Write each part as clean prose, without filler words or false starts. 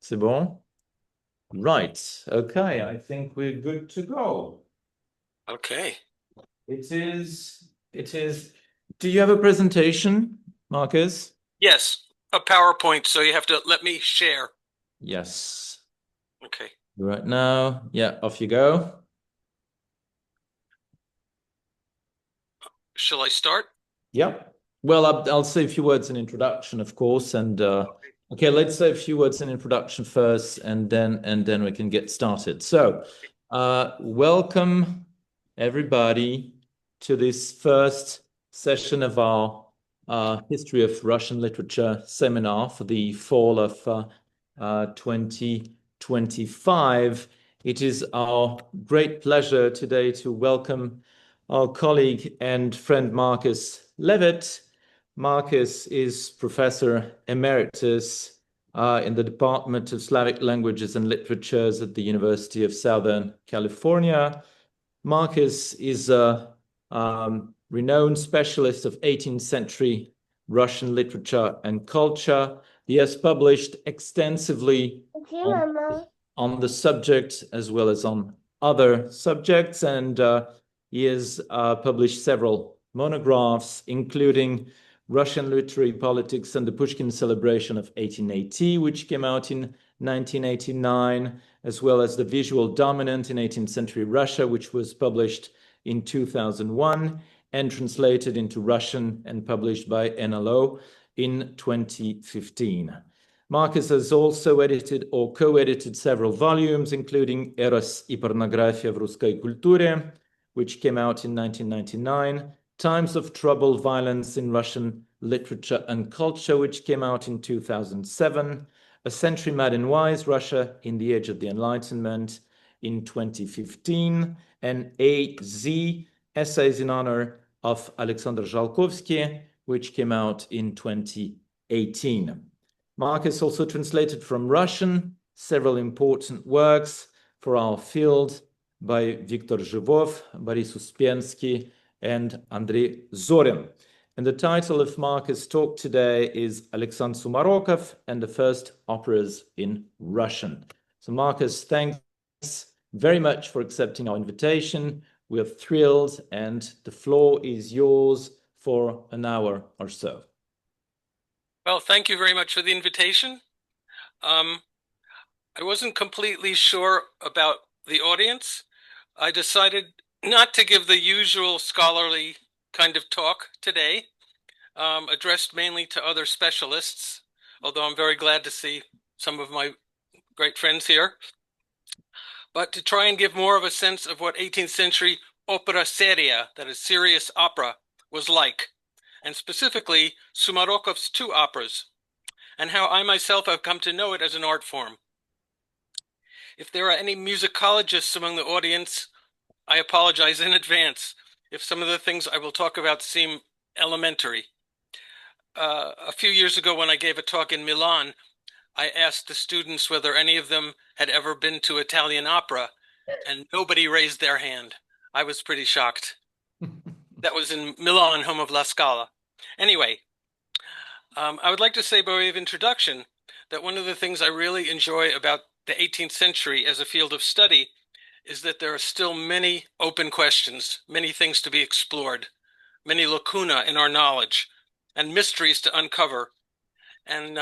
C'est bon? Right. Okay, I think we're good to go. Okay. It is. Do you have a presentation, Marcus? Yes, a PowerPoint, so you have to let me share. Yes. Okay. Right now. Yeah, off you go. Shall I start? Yep. Well, I'll say a few words in introduction, of course, and okay, let's say a few words in introduction first, and then we can get started. So, welcome everybody to this first session of our History of Russian Literature seminar for the fall of 2025. It is our great pleasure today to welcome our colleague and friend Marcus Levitt. Marcus is Professor Emeritus in the Department of Slavic Languages and Literatures at the University of Southern California. Marcus is a renowned specialist of 18th century Russian literature and culture. He has published extensively on the subject as well as on other subjects, and he has published several monographs, including Russian Literary Politics and the Pushkin Celebration of 1880, which came out in 1989, as well as The Visual Dominant in 18th Century Russia, which was published in 2001 and translated into Russian and published by NLO in 2015. Marcus has also edited or co-edited several volumes, including Eros и порнография в русской культуре, which came out in 1999, Times of Trouble, Violence in Russian Literature and Culture, which came out in 2007, A Century Mad and Wise, Russia in the Age of the Enlightenment in 2015, and A.Z. Essays in Honor of Aleksandr Sumarokov, which came out in 2018. Marcus also translated from Russian several important works for our field by Viktor Zhivov, Boris Uspensky, and Andrei Zorin. And the title of Marcus' talk today is Aleksandr Sumarokov and the First Operas in Russian. So Marcus, thanks very much for accepting our invitation. We're thrilled, and the floor is yours for an hour or so. Well, thank you very much for the invitation. I wasn't completely sure about the audience. I decided not to give the usual scholarly kind of talk today, addressed mainly to other specialists, although I'm very glad to see some of my great friends here, but to try and give more of a sense of what 18th century opera seria, that is serious opera, was like, and specifically Sumarokov's two operas, and how I myself have come to know it as an art form. If there are any musicologists among the audience, I apologize in advance if some of the things I will talk about seem elementary. A few years ago when I gave a talk in Milan, I asked the students whether any of them had ever been to Italian opera, and nobody raised their hand. I was pretty shocked. That was in Milan, home of La Scala. Anyway, I would like to say by way of introduction that one of the things I really enjoy about the 18th century as a field of study is that there are still many open questions, many things to be explored, many lacuna in our knowledge, and mysteries to uncover. And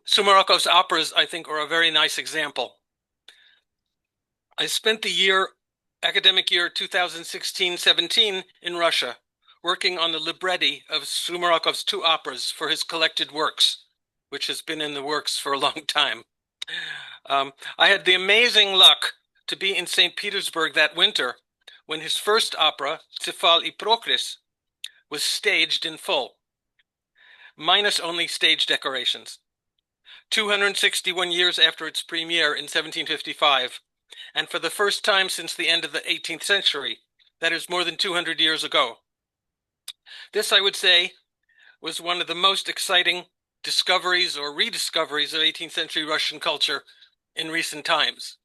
Sumarokov's operas, I think, are a very nice example. I spent the academic year 2016-17 in Russia, working on the libretti of Sumarokov's two operas for his collected works, which has been in the works for a long time. I had the amazing luck to be in St. Petersburg that winter when his first opera, XVIIIe-XXe, was staged in full, minus only stage decorations. 261 years after its premiere in 1755, and for the first time since the end of the 18th century, that is more than 200 years ago. This, I would say, was one of the most exciting discoveries or rediscoveries of 18th century Russian culture in recent times.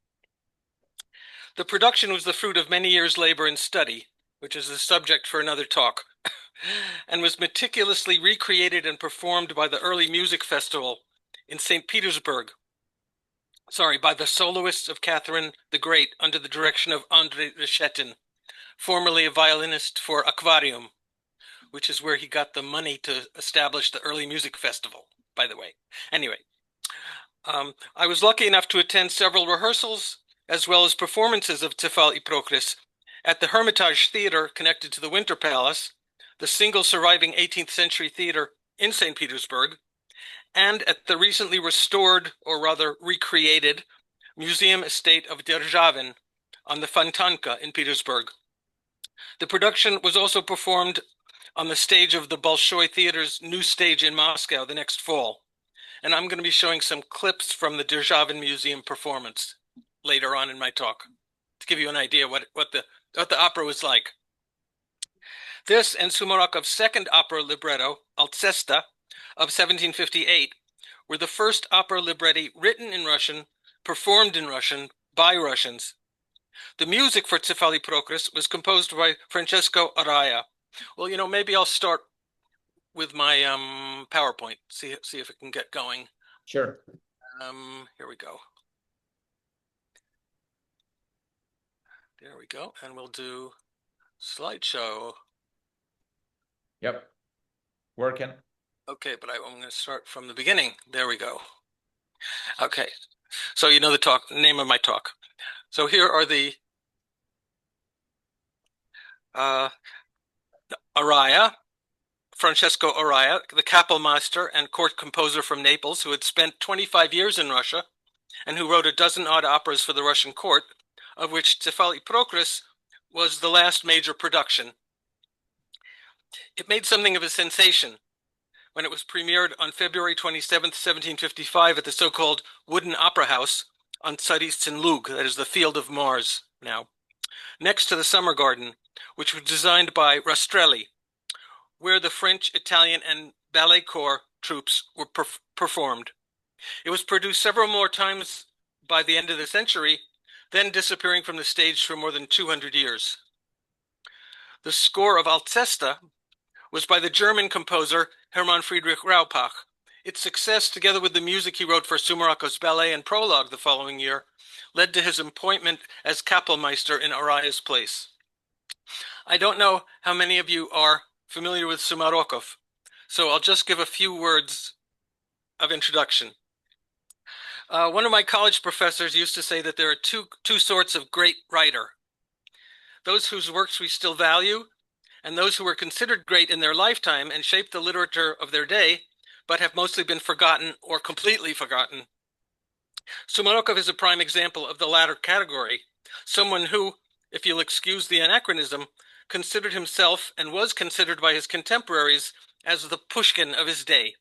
The production was the fruit of many years' labor and study, which is the subject for another talk, and was meticulously recreated and performed by the early music festival in St. Petersburg. by the soloists of Catherine the Great under the direction of Andrei Reshetin, formerly a violinist for Aquarium, which is where he got the money to establish the early music festival, by the way. Anyway, I was lucky enough to attend several rehearsals as well as performances of Tzefal-i-Prokris at the Hermitage Theater connected to the Winter Palace, the single surviving 18th century theater in St. Petersburg, and at the recently restored, or rather recreated, Museum Estate of Derzhavin on the Fontanka in Petersburg. The production was also performed on the stage of the Bolshoi Theater's new stage in Moscow the next fall. And I'm going to be showing some clips from the Derzhavin Museum performance later on in my talk to give you an idea what the opera was like. This and Sumarokov's second opera libretto, Alcesta, of 1758, were the first opera libretti written in Russian, performed in Russian, by Russians. The music for Tzefal-i-Prokris was composed by Francesco Araya. Well, maybe I'll start with my PowerPoint, see if it can get going. Sure. Here we go. There we go, and we'll do slideshow. Yep, working. Okay, but I'm going to start from the beginning. There we go. Okay, so you know the name of my talk. So here are the Araya, Francesco Araya, the Kapellmeister and court composer from Naples, who had spent 25 years in Russia and who wrote a dozen odd operas for the Russian court, of which Tzefal-i-Prokris was the last major production. It made something of a sensation when it was premiered on February 27th, 1755 at the so-called Wooden Opera House on Tsaritsyn Lug, that is the Field of Mars now, next to the Summer Garden, which was designed by Rastrelli, where the French, Italian, and ballet corps troops were performed. It was produced several more times by the end of the century, then disappearing from the stage for more than 200 years. The score of Alcesta was by the German composer Hermann Friedrich Raupach. Its success, together with the music he wrote for Sumarokov's ballet and prologue the following year, led to his appointment as Kapellmeister in Araya's place. I don't know how many of you are familiar with Sumarokov, so I'll just give a few words of introduction. One of my college professors used to say that there are two sorts of great writer: those whose works we still value, and those who were considered great in their lifetime and shaped the literature of their day, but have mostly been forgotten or completely forgotten. Sumarokov is a prime example of the latter category, someone who, if you'll excuse the anachronism, considered himself and was considered by his contemporaries as the Pushkin of his day.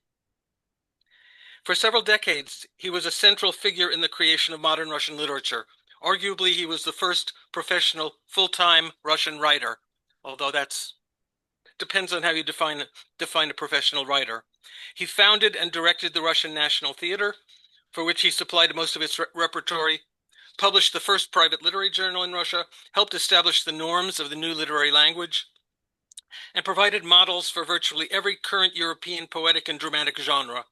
For several decades, he was a central figure in the creation of modern Russian literature. Arguably, he was the first professional, full-time Russian writer, although that depends on how you define a professional writer. He founded and directed the Russian National Theater, for which he supplied most of its repertory, published the first private literary journal in Russia, helped establish the norms of the new literary language, and provided models for virtually every current European poetic and dramatic genre,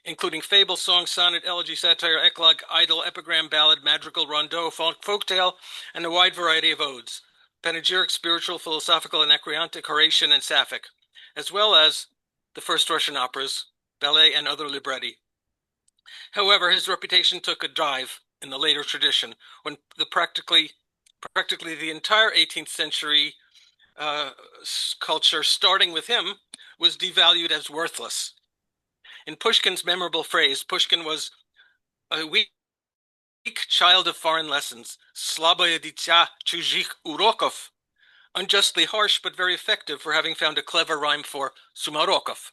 including fable, song, sonnet, elegy, satire, eclogue, idyll, epigram, ballad, madrigal, rondeau, folktale, and a wide variety of odes, panegyric, spiritual, philosophical, anacreontic, Horatian, and Sapphic, as well as the first Russian operas, ballet, and other libretti. However, his reputation took a dive in the later tradition, when practically the entire 18th century culture, starting with him, was devalued as worthless. In Pushkin's memorable phrase, Pushkin was a weak child of foreign lessons, slaboye ditsya chuzhikh urokov, unjustly harsh but very effective for having found a clever rhyme for Sumarokov.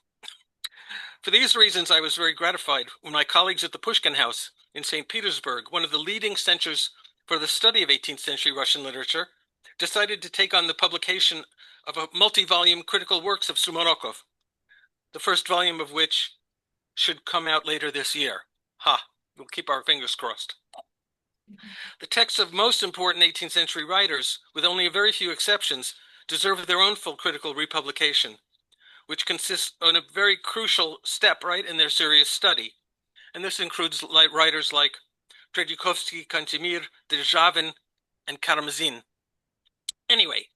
For these reasons, I was very gratified when my colleagues at the Pushkin House in St. Petersburg, one of the leading centers for the study of 18th century Russian literature, decided to take on the publication of a multi-volume critical works of Sumarokov, the first volume of which should come out later this year. We'll keep our fingers crossed. The texts of most important 18th century writers, with only a very few exceptions, deserve their own full critical republication, which consists on a very crucial step, right, in their serious study. And this includes writers like Tredyukovsky, Kantemir, Derzhavin, and Karamzin. Anyway,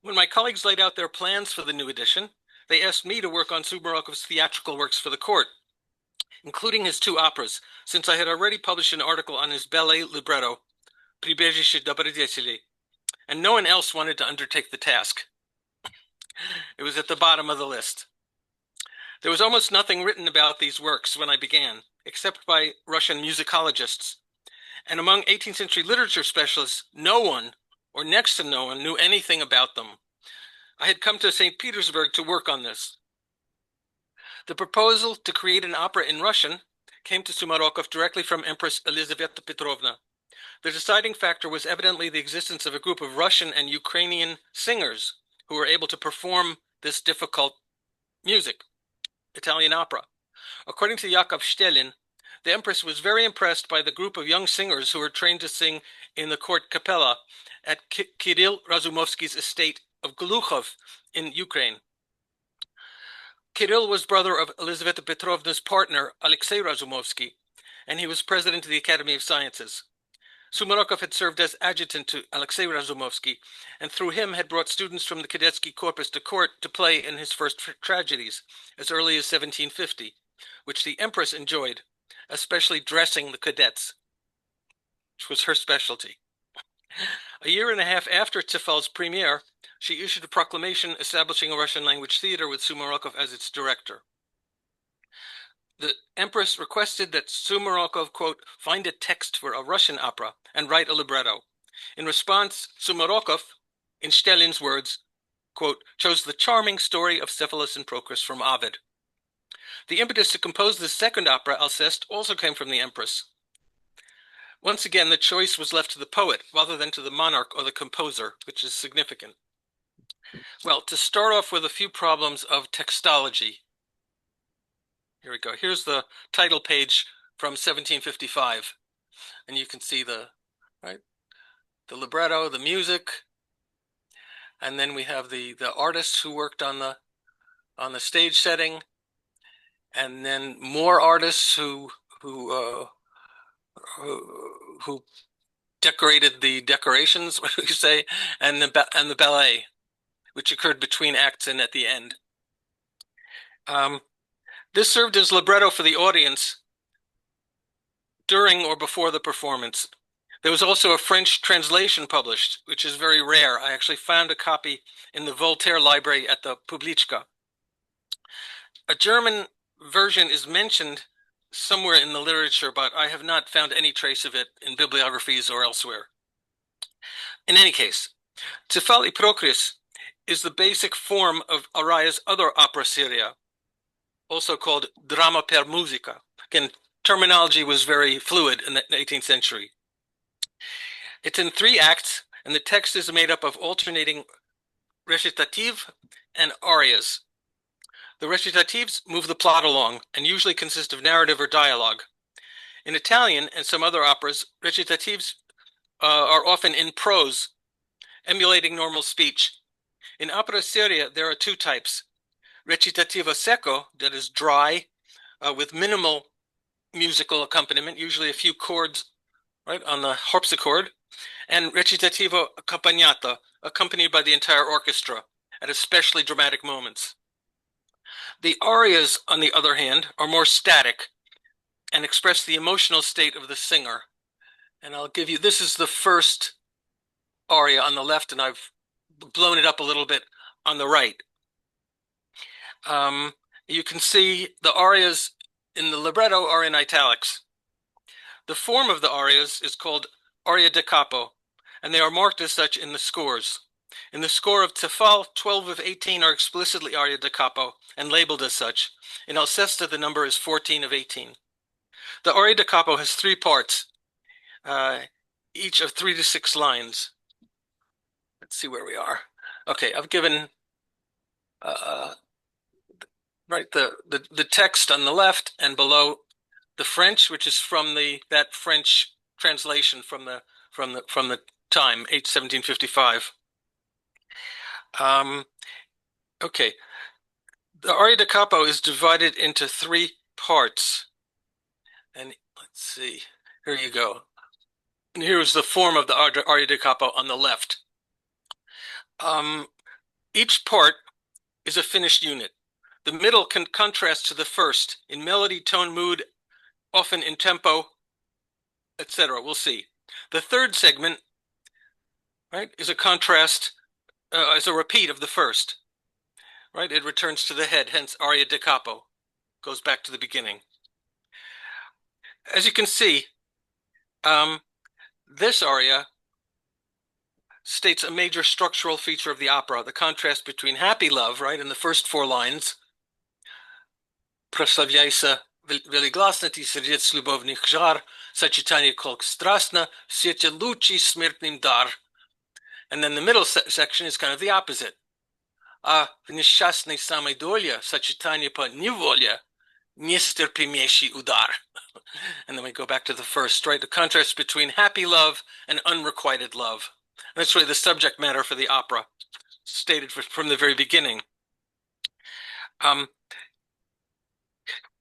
when my colleagues laid out their plans for the new edition, they asked me to work on Sumarokov's theatrical works for the court, including his two operas, since I had already published an article on his ballet libretto, Прибежище добродетелей, and no one else wanted to undertake the task. It was at the bottom of the list. There was almost nothing written about these works when I began, except by Russian musicologists. And among 18th century literature specialists, no one, or next to no one, knew anything about them. I had come to St. Petersburg to work on this. The proposal to create an opera in Russian came to Sumarokov directly from Empress Elizaveta Petrovna. The deciding factor was evidently the existence of a group of Russian and Ukrainian singers who were able to perform this difficult music, Italian opera. According to Yakov Stelin, the Empress was very impressed by the group of young singers who were trained to sing in the court capella at Kirill Razumovsky's estate of Glukhov in Ukraine. Kirill was brother of Elizaveta Petrovna's partner, Alexei Razumovsky, and he was president of the Academy of Sciences. Sumarokov had served as adjutant to Alexei Razumovsky, and through him had brought students from the Cadetsky Corpus to court to play in his first tragedies, as early as 1750, which the Empress enjoyed, especially dressing the cadets, which was her specialty. A year and a half after Tefal's premiere, she issued a proclamation establishing a Russian language theater with Sumarokov as its director. The Empress requested that Sumarokov, quote, find a text for a Russian opera and write a libretto. In response, Sumarokov, in Stelin's words, quote, chose the charming story of Cephalus and Procris from Ovid. The impetus to compose the second opera, Alceste, also came from the Empress. Once again, the choice was left to the poet rather than to the monarch or the composer, which is significant. Well, to start off with a few problems of textology. Here we go. Here's the title page from 1755. And you can see the libretto, the music, and then we have the artists who worked on the stage setting, and then more artists who decorated the decorations, what do you say, and the ballet, which occurred between acts and at the end. This served as libretto for the audience during or before the performance. There was also a French translation published, which is very rare. I actually found a copy in the Voltaire Library at the Publiczka. A German version is mentioned somewhere in the literature, but I have not found any trace of it in bibliographies or elsewhere. In any case, Tefal I Procris is the basic form of Araya's other opera seria, also called drama per musica. Again, terminology was very fluid in the 18th century. It's in 3 acts, and the text is made up of alternating recitative and arias. The recitatives move the plot along and usually consist of narrative or dialogue. In Italian and some other operas, recitatives are often in prose, emulating normal speech. In opera seria, there are 2 types. Recitativo secco, that is dry, with minimal musical accompaniment, usually a few chords right on the harpsichord, and recitativo accompagnato, accompanied by the entire orchestra at especially dramatic moments. The arias, on the other hand, are more static and express the emotional state of the singer. And I'll give you, this is the first aria on the left, and I've blown it up a little bit on the right. You can see the arias in the libretto are in italics. The form of the arias is called aria da capo, and they are marked as such in the scores. In the score of Tefal, 12 of 18 are explicitly aria da capo and labeled as such. In Alceste, the number is 14 of 18. The aria da capo has 3 parts, each of 3 to 6 lines. Let's see where we are. Okay, I've given the text on the left, and below the French, which is from that French translation from the time 1755. Okay, the aria da capo is divided into 3 parts, and let's see. Here you go. And here is the form of the aria da capo on the left. Each part is a finished unit. The middle can contrast to the first in melody, tone, mood, often in tempo, etc. We'll see. The third segment, right, is a contrast, is a repeat of the first. Right, it returns to the head, hence aria da capo, goes back to the beginning. As you can see, this aria states a major structural feature of the opera, the contrast between happy love, right, in the first four lines, Прославляйся велигласно ти сердец любовных жар, сочетание колк страстно, свете лучи смертным дар. And then the middle section is kind of the opposite. А в несчастной самой доле, сочетание по неволе, нестерпимейший удар. And then we go back to the first, right? The contrast between happy love and unrequited love. And that's really the subject matter for the opera, stated from the very beginning.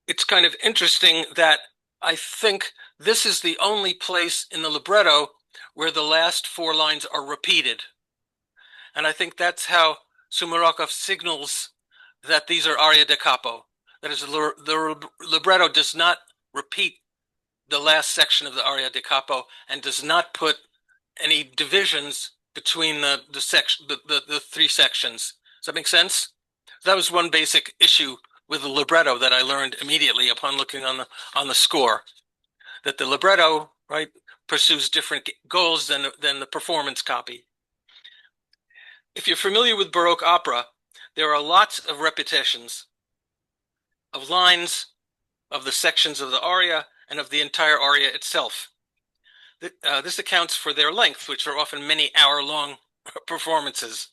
It's kind of interesting that I think this is the only place in the libretto where the last four lines are repeated. And I think that's how Sumarokov signals that these are aria da capo. That is, the libretto does not repeat the last section of the aria da capo and does not put any divisions between the three sections. Does that make sense? That was one basic issue with the libretto that I learned immediately upon looking on the score, that the libretto, right, pursues different goals than the performance copy. If you're familiar with Baroque opera, there are lots of repetitions of lines, of the sections of the aria, and of the entire aria itself. This accounts for their length, which are often many hour-long performances.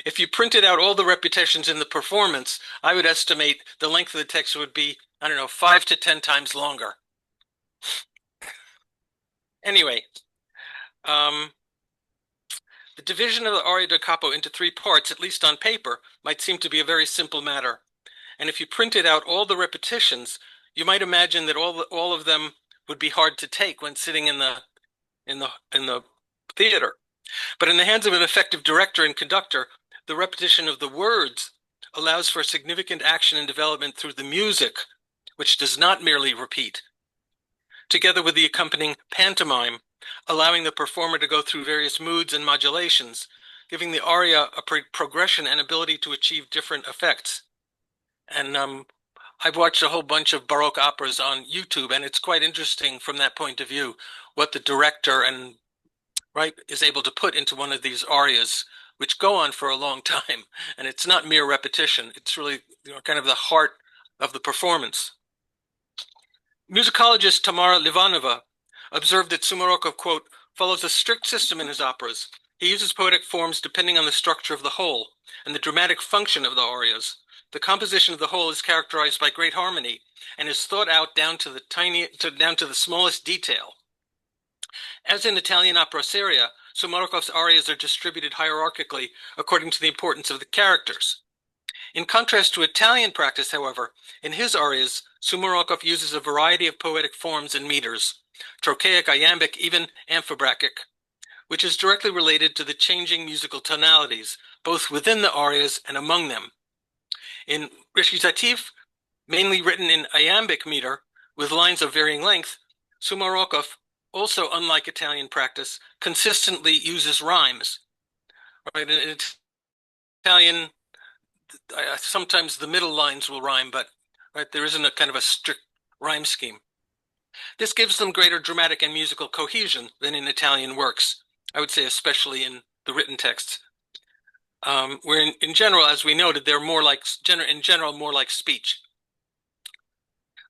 If you printed out all the repetitions in the performance, I would estimate the length of the text would be, I don't know, 5 to 10 times longer. Anyway, the division of the aria da capo into three parts, at least on paper, might seem to be a very simple matter. And if you printed out all the repetitions, you might imagine that all of them would be hard to take when sitting in the theater. But in the hands of an effective director and conductor, the repetition of the words allows for significant action and development through the music, which does not merely repeat, together with the accompanying pantomime, allowing the performer to go through various moods and modulations, giving the aria a progression and ability to achieve different effects. And I've watched a whole bunch of Baroque operas on YouTube, and it's quite interesting from that point of view, what the director is able to put into one of these arias, which go on for a long time. And it's not mere repetition. It's really, kind of the heart of the performance. Musicologist Tamara Livanova observed that Sumarokov, quote, follows a strict system in his operas. He uses poetic forms depending on the structure of the whole and the dramatic function of the arias. The composition of the whole is characterized by great harmony and is thought out down to the smallest detail. As in Italian opera seria, Sumarokov's arias are distributed hierarchically according to the importance of the characters. In contrast to Italian practice, however, in his arias, Sumarokov uses a variety of poetic forms and meters, trochaic, iambic, even amphibrachic, which is directly related to the changing musical tonalities, both within the arias and among them. In recitative, mainly written in iambic meter, with lines of varying length, Sumarokov, also unlike Italian practice, consistently uses rhymes. Right? In Italian, sometimes the middle lines will rhyme, but there isn't a kind of a strict rhyme scheme. This gives them greater dramatic and musical cohesion than in Italian works, I would say especially in the written texts, where in general, as we noted, they're more like speech.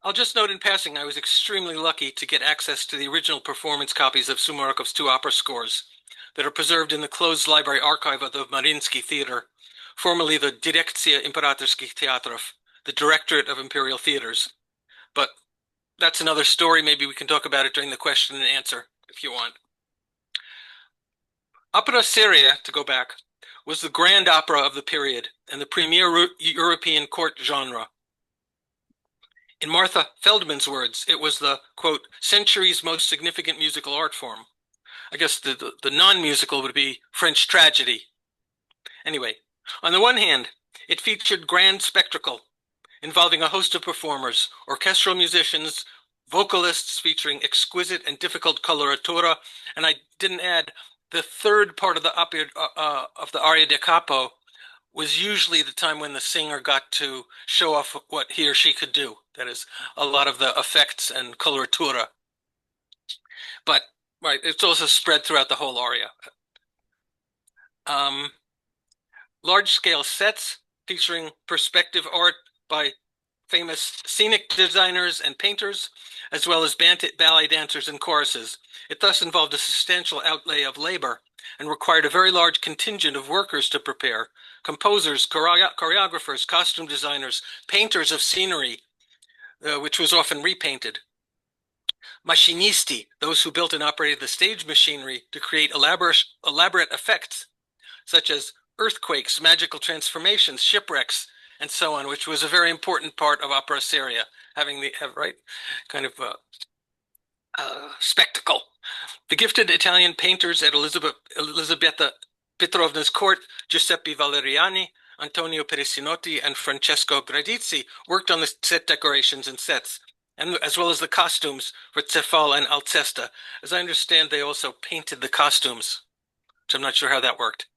I'll just note in passing, I was extremely lucky to get access to the original performance copies of Sumarokov's two opera scores that are preserved in the closed library archive of the Mariinsky Theater, formerly the Direkcja Imperatorskich Teatrów, the Directorate of Imperial Theaters. But that's another story. Maybe we can talk about it during the question and answer, if you want. Opera seria, to go back, was the grand opera of the period and the premier European court genre. In Martha Feldman's words, it was the, quote, century's most significant musical art form. I guess the non-musical would be French tragedy. Anyway, on the one hand, it featured grand spectacle involving a host of performers, orchestral musicians, vocalists featuring exquisite and difficult coloratura, and I didn't add the third part of the aria da capo was usually the time when the singer got to show off what he or she could do. That is, a lot of the effects and coloratura. But right, it's also spread throughout the whole aria. Large-scale sets featuring perspective art by famous scenic designers and painters, as well as ballet dancers and choruses. It thus involved a substantial outlay of labor and required a very large contingent of workers to prepare: composers, choreographers, costume designers, painters of scenery, which was often repainted. Machinisti, those who built and operated the stage machinery to create elaborate effects, such as earthquakes, magical transformations, shipwrecks, and so on, which was a very important part of opera seria, having the right kind of spectacle. The gifted Italian painters at Elisabetta Petrovna's court, Giuseppe Valeriani, Antonio Perisinotti, and Francesco Gradizzi, worked on the set decorations and sets, and as well as the costumes for Cefal and Alcesta. As I understand, they also painted the costumes, which I'm not sure how that worked.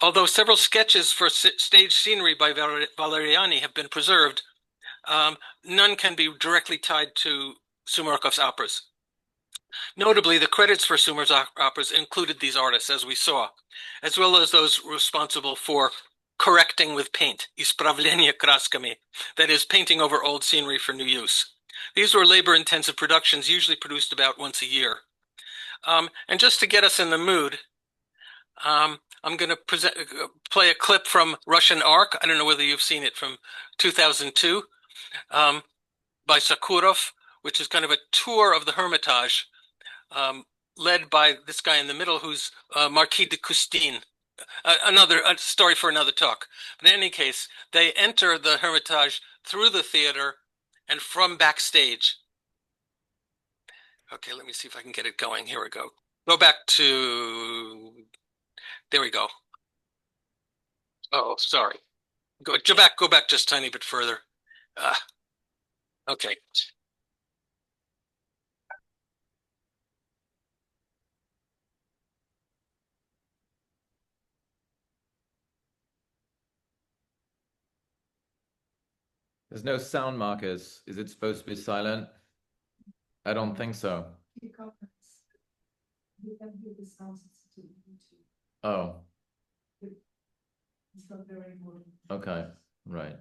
Although several sketches for stage scenery by Valeriani have been preserved, none can be directly tied to Sumarokov's operas. Notably, the credits for Sumar's operas included these artists, as we saw, as well as those responsible for correcting with paint, ispravlение красками, that is, painting over old scenery for new use. These were labor-intensive productions, usually produced about once a year. And just to get us in the mood, I'm going to play a clip from Russian Ark. I don't know whether you've seen it, from 2002, by Sakurov, which is kind of a tour of the Hermitage, led by this guy in the middle, who's Marquis de Custine. A story for another talk. But in any case, they enter the Hermitage through the theater and from backstage. Okay, let me see if I can get it going. Here we go. Go back to... There we go. Oh, sorry. Go back just a tiny bit further. Okay. There's no sound, Marcus. Is it supposed to be silent? I don't think so. You can hear the sounds to YouTube. Oh. It's not very important. Okay, right.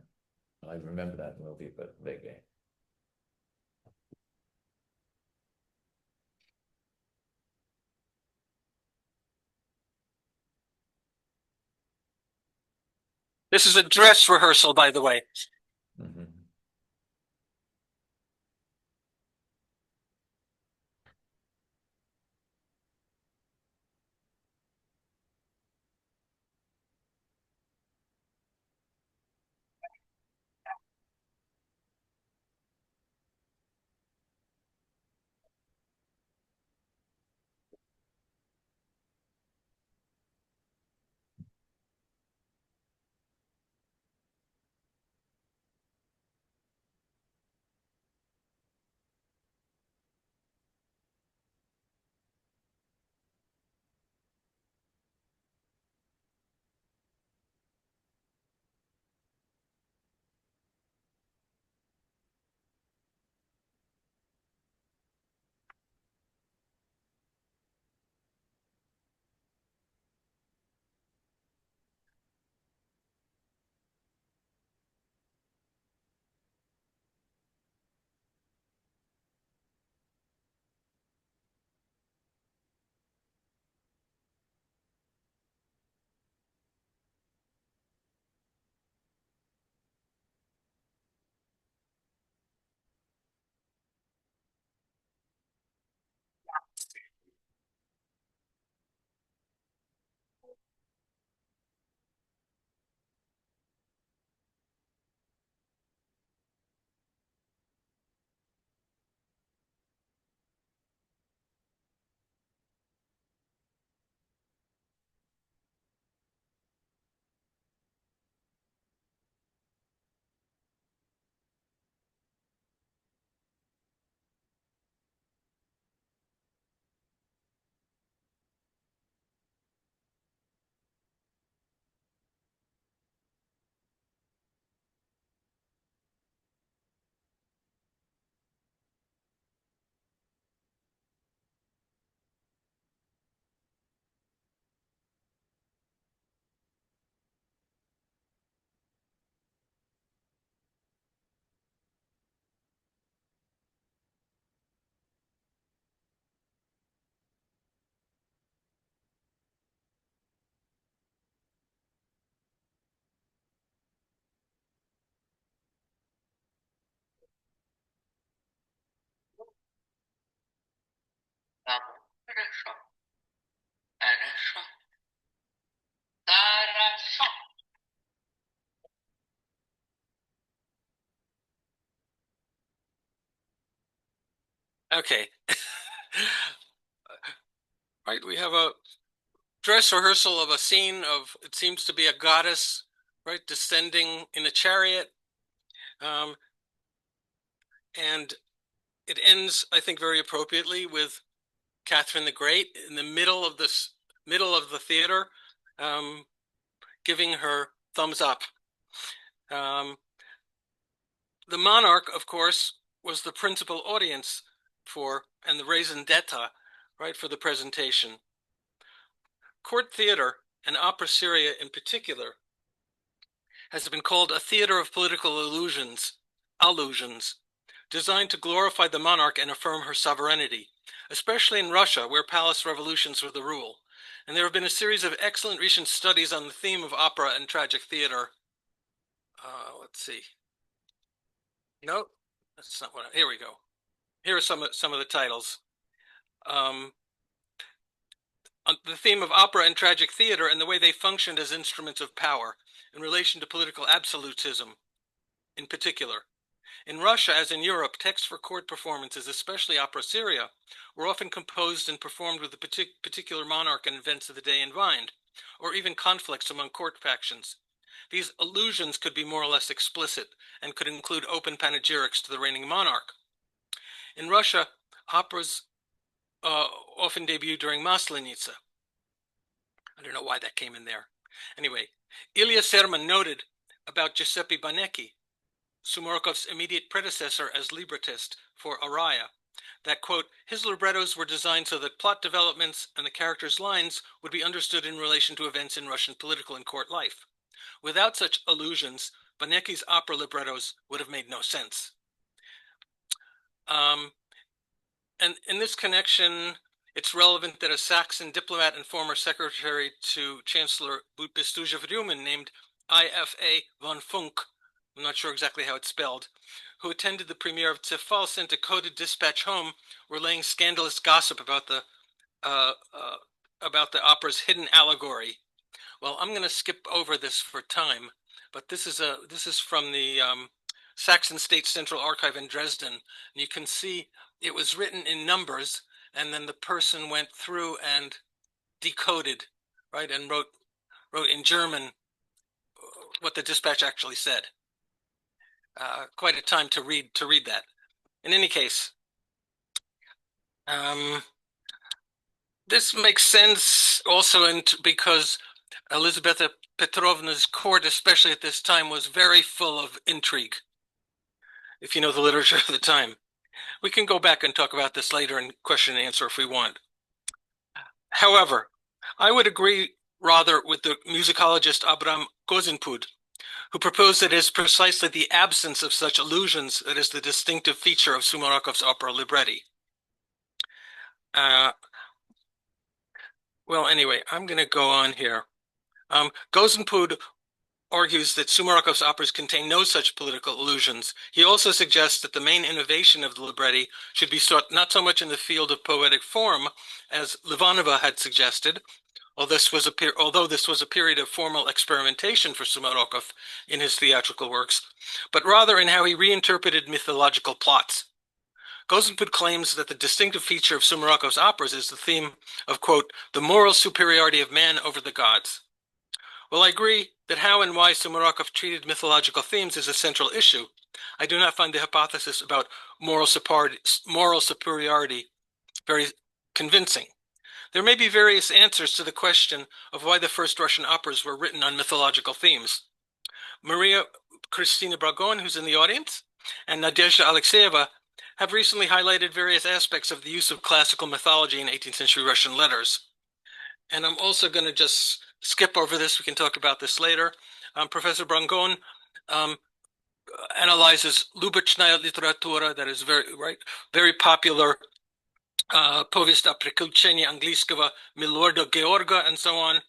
I remember that movie, but vaguely. This is a dress rehearsal, by the way. Mm-hmm. Okay. Right, we have a dress rehearsal of a scene of, it seems to be a goddess, right, descending in a chariot. And it ends, I think, very appropriately with Catherine the Great in the middle of the theater, giving her thumbs up. The monarch, of course, was the principal audience and the raison d'etre, right, for the presentation. Court theater, and opera seria in particular, has been called a theater of political allusions, designed to glorify the monarch and affirm her sovereignty, especially in Russia, where palace revolutions were the rule. And there have been a series of excellent recent studies on the theme of opera and tragic theater. Let's see. No, that's not what. Here we go. Here are some of the titles. On the theme of opera and tragic theater and the way they functioned as instruments of power in relation to political absolutism, in particular. In Russia, as in Europe, texts for court performances, especially opera seria, were often composed and performed with the particular monarch and events of the day in mind, or even conflicts among court factions. These allusions could be more or less explicit and could include open panegyrics to the reigning monarch. In Russia, operas often debut during Maslenitsa. I don't know why that came in there. Anyway, Ilya Serman noted about Giuseppe Banecchi, Sumarokov's immediate predecessor as librettist for Araya, that, quote, his librettos were designed so that plot developments and the characters' lines would be understood in relation to events in Russian political and court life. Without such allusions, Banecchi's opera librettos would have made no sense. And in this connection, it's relevant that a Saxon diplomat and former secretary to Chancellor Bestuzhev-Reumin named I.F.A. von Funk, I'm not sure exactly how it's spelled, who attended the premiere of Zefal, sent a coded dispatch home relaying scandalous gossip about the opera's hidden allegory. Well, I'm going to skip over this for time, but this is from the Saxon State Central Archive in Dresden, and you can see it was written in numbers, and then the person went through and decoded, right, and wrote in German what the dispatch actually said. Quite a time to read that. In any case, this makes sense also because Elizabetha Petrovna's court, especially at this time, was very full of intrigue, if you know the literature of the time. We can go back and talk about this later in question and answer if we want. However, I would agree rather with the musicologist Abram Kozinpud, who proposed that it is precisely the absence of such allusions that is the distinctive feature of Sumarokov's opera libretti. Well, anyway, I'm going to go on here. Kozinpud argues that Sumarokov's operas contain no such political allusions. He also suggests that the main innovation of the libretti should be sought not so much in the field of poetic form, as Livanova had suggested, although this was a period of formal experimentation for Sumarokov in his theatrical works, but rather in how he reinterpreted mythological plots. Kozinpud claims that the distinctive feature of Sumarokov's operas is the theme of, quote, the moral superiority of man over the gods. Well, I agree that how and why Sumarokov treated mythological themes is a central issue. I do not find the hypothesis about moral superiority very convincing. There may be various answers to the question of why the first Russian operas were written on mythological themes. Maria Kristina Bragon, who's in the audience, and Nadezhda Alexeyeva have recently highlighted various aspects of the use of classical mythology in 18th century Russian letters. And I'm also going to just skip over this. We can talk about this later. Professor Bragon analyzes Lubechnaya literatura, that is very popular Povest o приключении английского Milorda Georga and so on,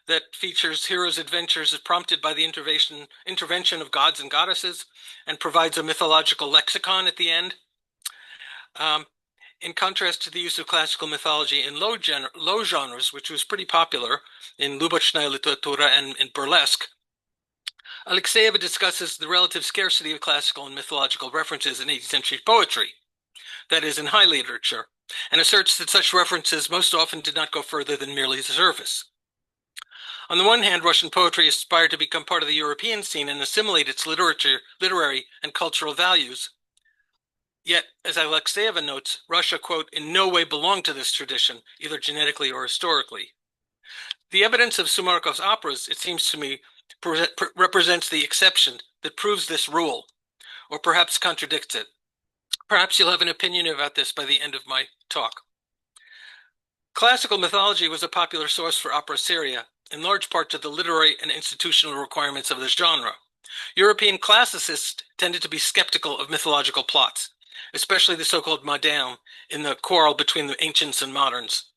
that features heroes' adventures prompted by the intervention of gods and goddesses and provides a mythological lexicon at the end. In contrast to the use of classical mythology in low genres, which was pretty popular in Lubechnaya literatura and in burlesque, Alexeyeva discusses the relative scarcity of classical and mythological references in 18th century poetry. that is, in high literature, and asserts that such references most often did not go further than merely the surface. On the one hand, Russian poetry aspired to become part of the European scene and assimilate its literary and cultural values. Yet, as Alexeyeva notes, Russia, quote, in no way belonged to this tradition, either genetically or historically. The evidence of Sumarokov's operas, it seems to me, represents the exception that proves this rule, or perhaps contradicts it. Perhaps you'll have an opinion about this by the end of my talk. Classical mythology was a popular source for opera seria, in large part to the literary and institutional requirements of this genre. European classicists tended to be skeptical of mythological plots, especially the so-called moderne, in the quarrel between the ancients and moderns.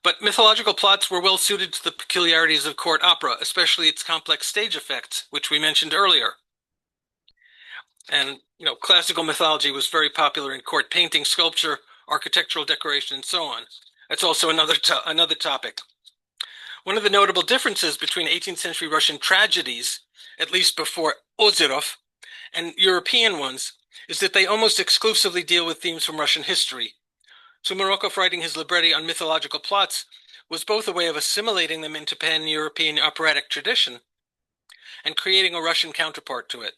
But mythological plots were well suited to the peculiarities of court opera, especially its complex stage effects, which we mentioned earlier. And, classical mythology was very popular in court painting, sculpture, architectural decoration, and so on. That's also another topic. One of the notable differences between 18th century Russian tragedies, at least before Ozerov, and European ones, is that they almost exclusively deal with themes from Russian history. Sumarokov, writing his libretti on mythological plots, was both a way of assimilating them into pan-European operatic tradition and creating a Russian counterpart to it.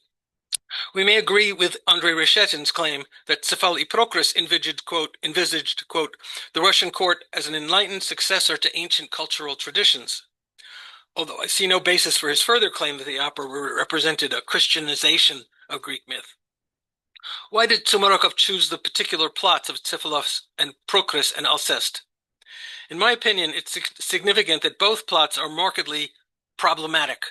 We may agree with Andrei Reshetin's claim that Cephala I Procris envisaged, quote, the Russian court as an enlightened successor to ancient cultural traditions, although I see no basis for his further claim that the opera represented a Christianization of Greek myth. Why did Sumarokov choose the particular plots of Cephala and Procris and Alceste? In my opinion, it's significant that both plots are markedly problematic.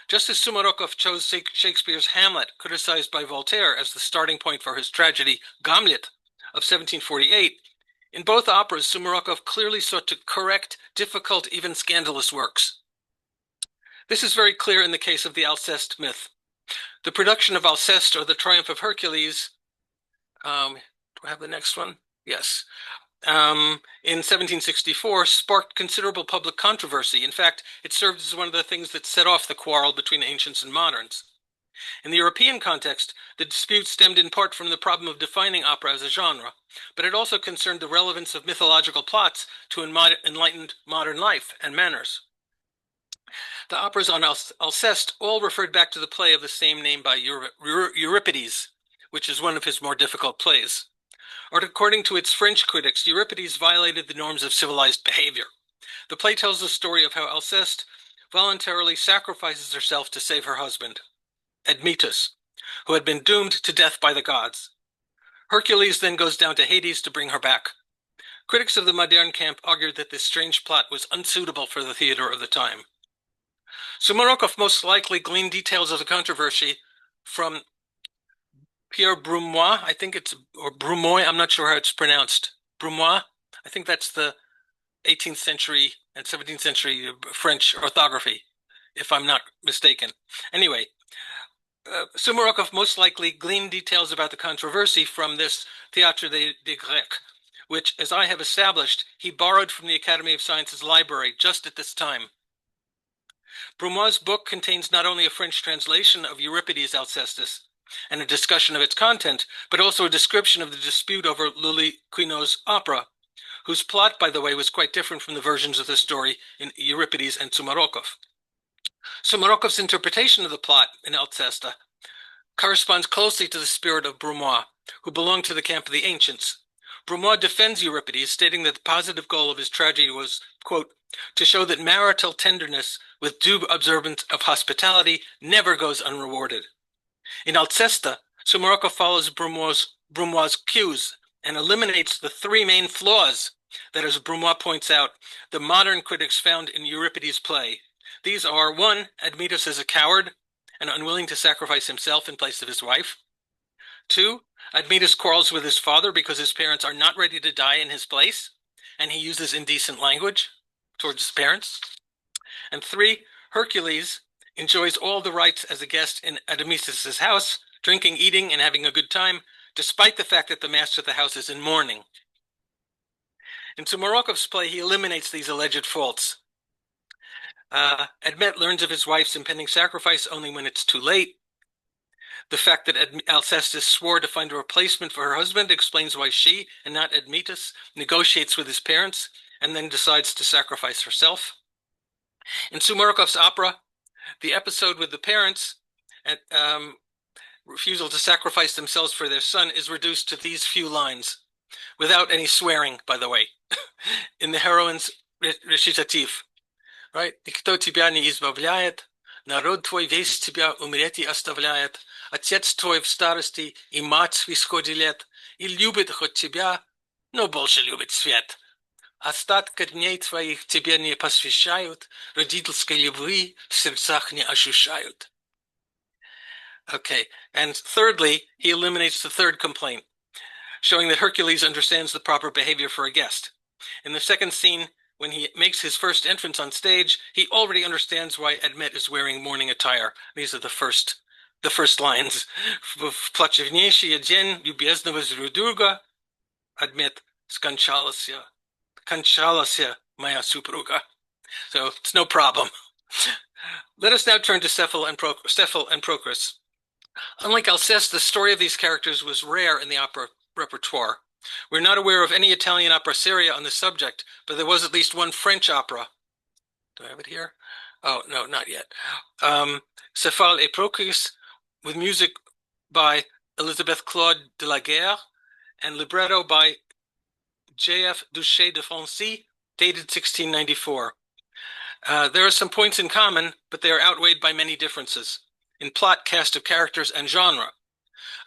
Just as Sumarokov chose Shakespeare's Hamlet, criticized by Voltaire as the starting point for his tragedy Gamlet of 1748, in both operas, Sumarokov clearly sought to correct difficult, even scandalous works. This is very clear in the case of the Alceste myth. The production of Alceste, or the Triumph of Hercules, do I have the next one? Yes. In 1764, sparked considerable public controversy. In fact, it served as one of the things that set off the quarrel between ancients and moderns. In the European context, the dispute stemmed in part from the problem of defining opera as a genre, but it also concerned the relevance of mythological plots to enlightened modern life and manners. The operas on Alceste all referred back to the play of the same name by Euripides, which is one of his more difficult plays. Or according to its French critics, Euripides violated the norms of civilized behavior. The play tells the story of how Alceste voluntarily sacrifices herself to save her husband, Admetus, who had been doomed to death by the gods. Hercules then goes down to Hades to bring her back. Critics of the modern camp argued that this strange plot was unsuitable for the theater of the time. Sumarokov most likely gleaned details of the controversy from Pierre Brumoy, I think it's, or Brumoy, I'm not sure how it's pronounced. Brumoy, I think that's the 18th century and 17th century French orthography, if I'm not mistaken. Anyway, Sumarokov most likely gleaned details about the controversy from this Théâtre des Grecs, which, as I have established, he borrowed from the Academy of Sciences library just at this time. Brumoy's book contains not only a French translation of Euripides' Alcestis and a discussion of its content, but also a description of the dispute over Lully Quinault's opera, whose plot, by the way, was quite different from the versions of the story in Euripides and Sumarokov. Sumarokov's interpretation of the plot in Alceste corresponds closely to the spirit of Brumoy, who belonged to the camp of the ancients. Brumoy defends Euripides, stating that the positive goal of his tragedy was, quote, to show that marital tenderness with due observance of hospitality never goes unrewarded. In Alceste, Sumarokov follows Brumoy's cues and eliminates the three main flaws that, as Brumoy points out, the modern critics found in Euripides' play. These are, 1, Admetus is a coward and unwilling to sacrifice himself in place of his wife. 2, Admetus quarrels with his father because his parents are not ready to die in his place, and he uses indecent language towards his parents. And 3, Hercules enjoys all the rights as a guest in Admetus' house, drinking, eating, and having a good time, despite the fact that the master of the house is in mourning. In Sumarokov's play, he eliminates these alleged faults. Admet learns of his wife's impending sacrifice only when it's too late. The fact that Alcestis swore to find a replacement for her husband explains why she, and not Admetus, negotiates with his parents and then decides to sacrifice herself. In Sumarokov's opera, the episode with the parents and refusal to sacrifice themselves for their son is reduced to these few lines, without any swearing, by the way, in the heroine's recitative, right? Никто тебя не избавляет, народ твой весь тебя умереть и оставляет, отец твой в старости и мать в исходе лет, и любит хоть тебя, но больше любит свет. Остатка дней твоих тебе не посвящают, родительской любви в сердцах не ощущают. Okay, and thirdly, he eliminates the third complaint, showing that Hercules understands the proper behavior for a guest. In the second scene, when he makes his first entrance on stage, he already understands why Admet is wearing mourning attire. These are the first lines. В плачевнейший день любезного друга Admet скончалась моя супруга. So it's no problem. Let us now turn to Cephal and Procris. Unlike Alceste, the story of these characters was rare in the opera repertoire. We're not aware of any Italian opera seria on the subject, but there was at least one French opera. Do I have it here? Oh, no, not yet. Cephal et Procris, with music by Elisabeth Claude de la Guerre and libretto by J.F. Duché de Foncy, dated 1694. There are some points in common, but they are outweighed by many differences in plot, cast of characters, and genre.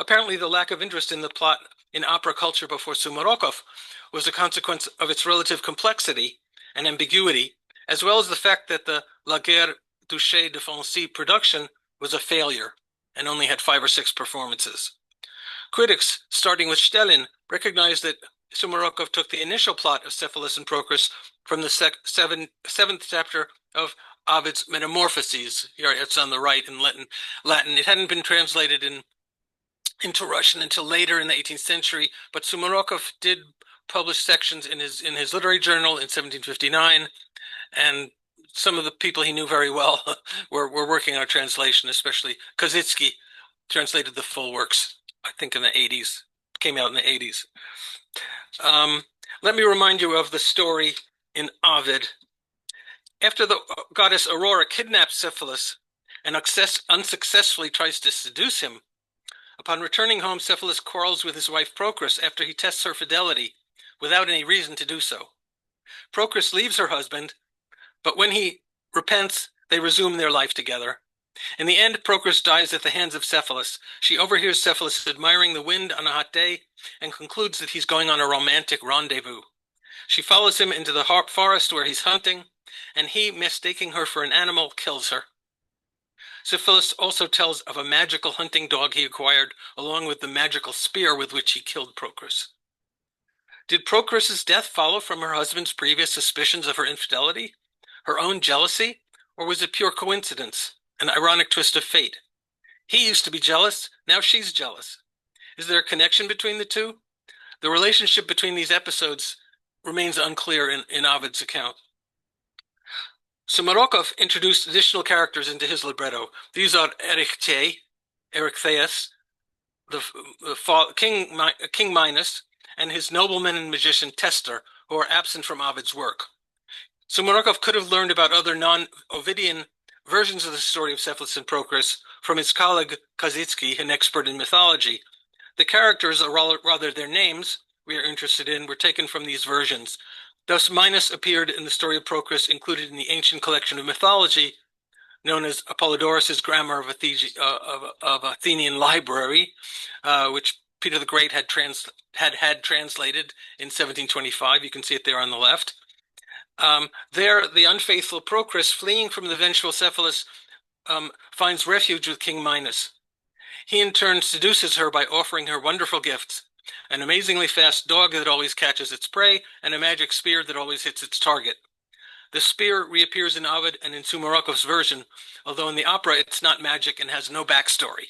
Apparently, the lack of interest in the plot in opera culture before Sumarokov was a consequence of its relative complexity and ambiguity, as well as the fact that the La Guerre Duché de Foncy production was a failure and only had 5 or 6 performances. Critics, starting with Stelin, recognized that Sumarokov took the initial plot of Cephalus and Procris from the 7th chapter of Ovid's Metamorphoses. Here it's on the right in Latin. It hadn't been translated into Russian until later in the 18th century, but Sumarokov did publish sections in his literary journal in 1759, and some of the people he knew very well were working on a translation, especially Kozycki translated the full works, I think in the 80s, came out in the 80s. Let me remind you of the story in Ovid. After the goddess Aurora kidnaps Cephalus and unsuccessfully tries to seduce him, upon returning home, Cephalus quarrels with his wife Procris after he tests her fidelity without any reason to do so. Procris leaves her husband, but when he repents, they resume their life together. In the end, Procris dies at the hands of Cephalus. She overhears Cephalus admiring the wind on a hot day and concludes that he's going on a romantic rendezvous. She follows him into the forest where he's hunting, and he, mistaking her for an animal, kills her. Cephalus also tells of a magical hunting dog he acquired, along with the magical spear with which he killed Procris. Did Procris's death follow from her husband's previous suspicions of her infidelity, her own jealousy, or was it pure coincidence, an ironic twist of fate? He used to be jealous, now she's jealous. Is there a connection between the two? The relationship between these episodes remains unclear in Ovid's account. Sumarokov introduced additional characters into his libretto. These are Erechtheus, King Minos, and his nobleman and magician Tester, who are absent from Ovid's work. Sumarokov could have learned about other non-Ovidian versions of the story of Cephalus and Procris from his colleague Kozycki, an expert in mythology. The characters, or rather their names, we are interested in, were taken from these versions. Thus, Minos appeared in the story of Procris, included in the ancient collection of mythology known as Apollodorus' Grammar of Athenian Library, which Peter the Great had translated in 1725. You can see it there on the left. There, the unfaithful Procris, fleeing from the vengeful Cephalus, finds refuge with King Minos. He in turn seduces her by offering her wonderful gifts: an amazingly fast dog that always catches its prey, and a magic spear that always hits its target. The spear reappears in Ovid and in Sumarokov's version, although in the opera it's not magic and has no backstory.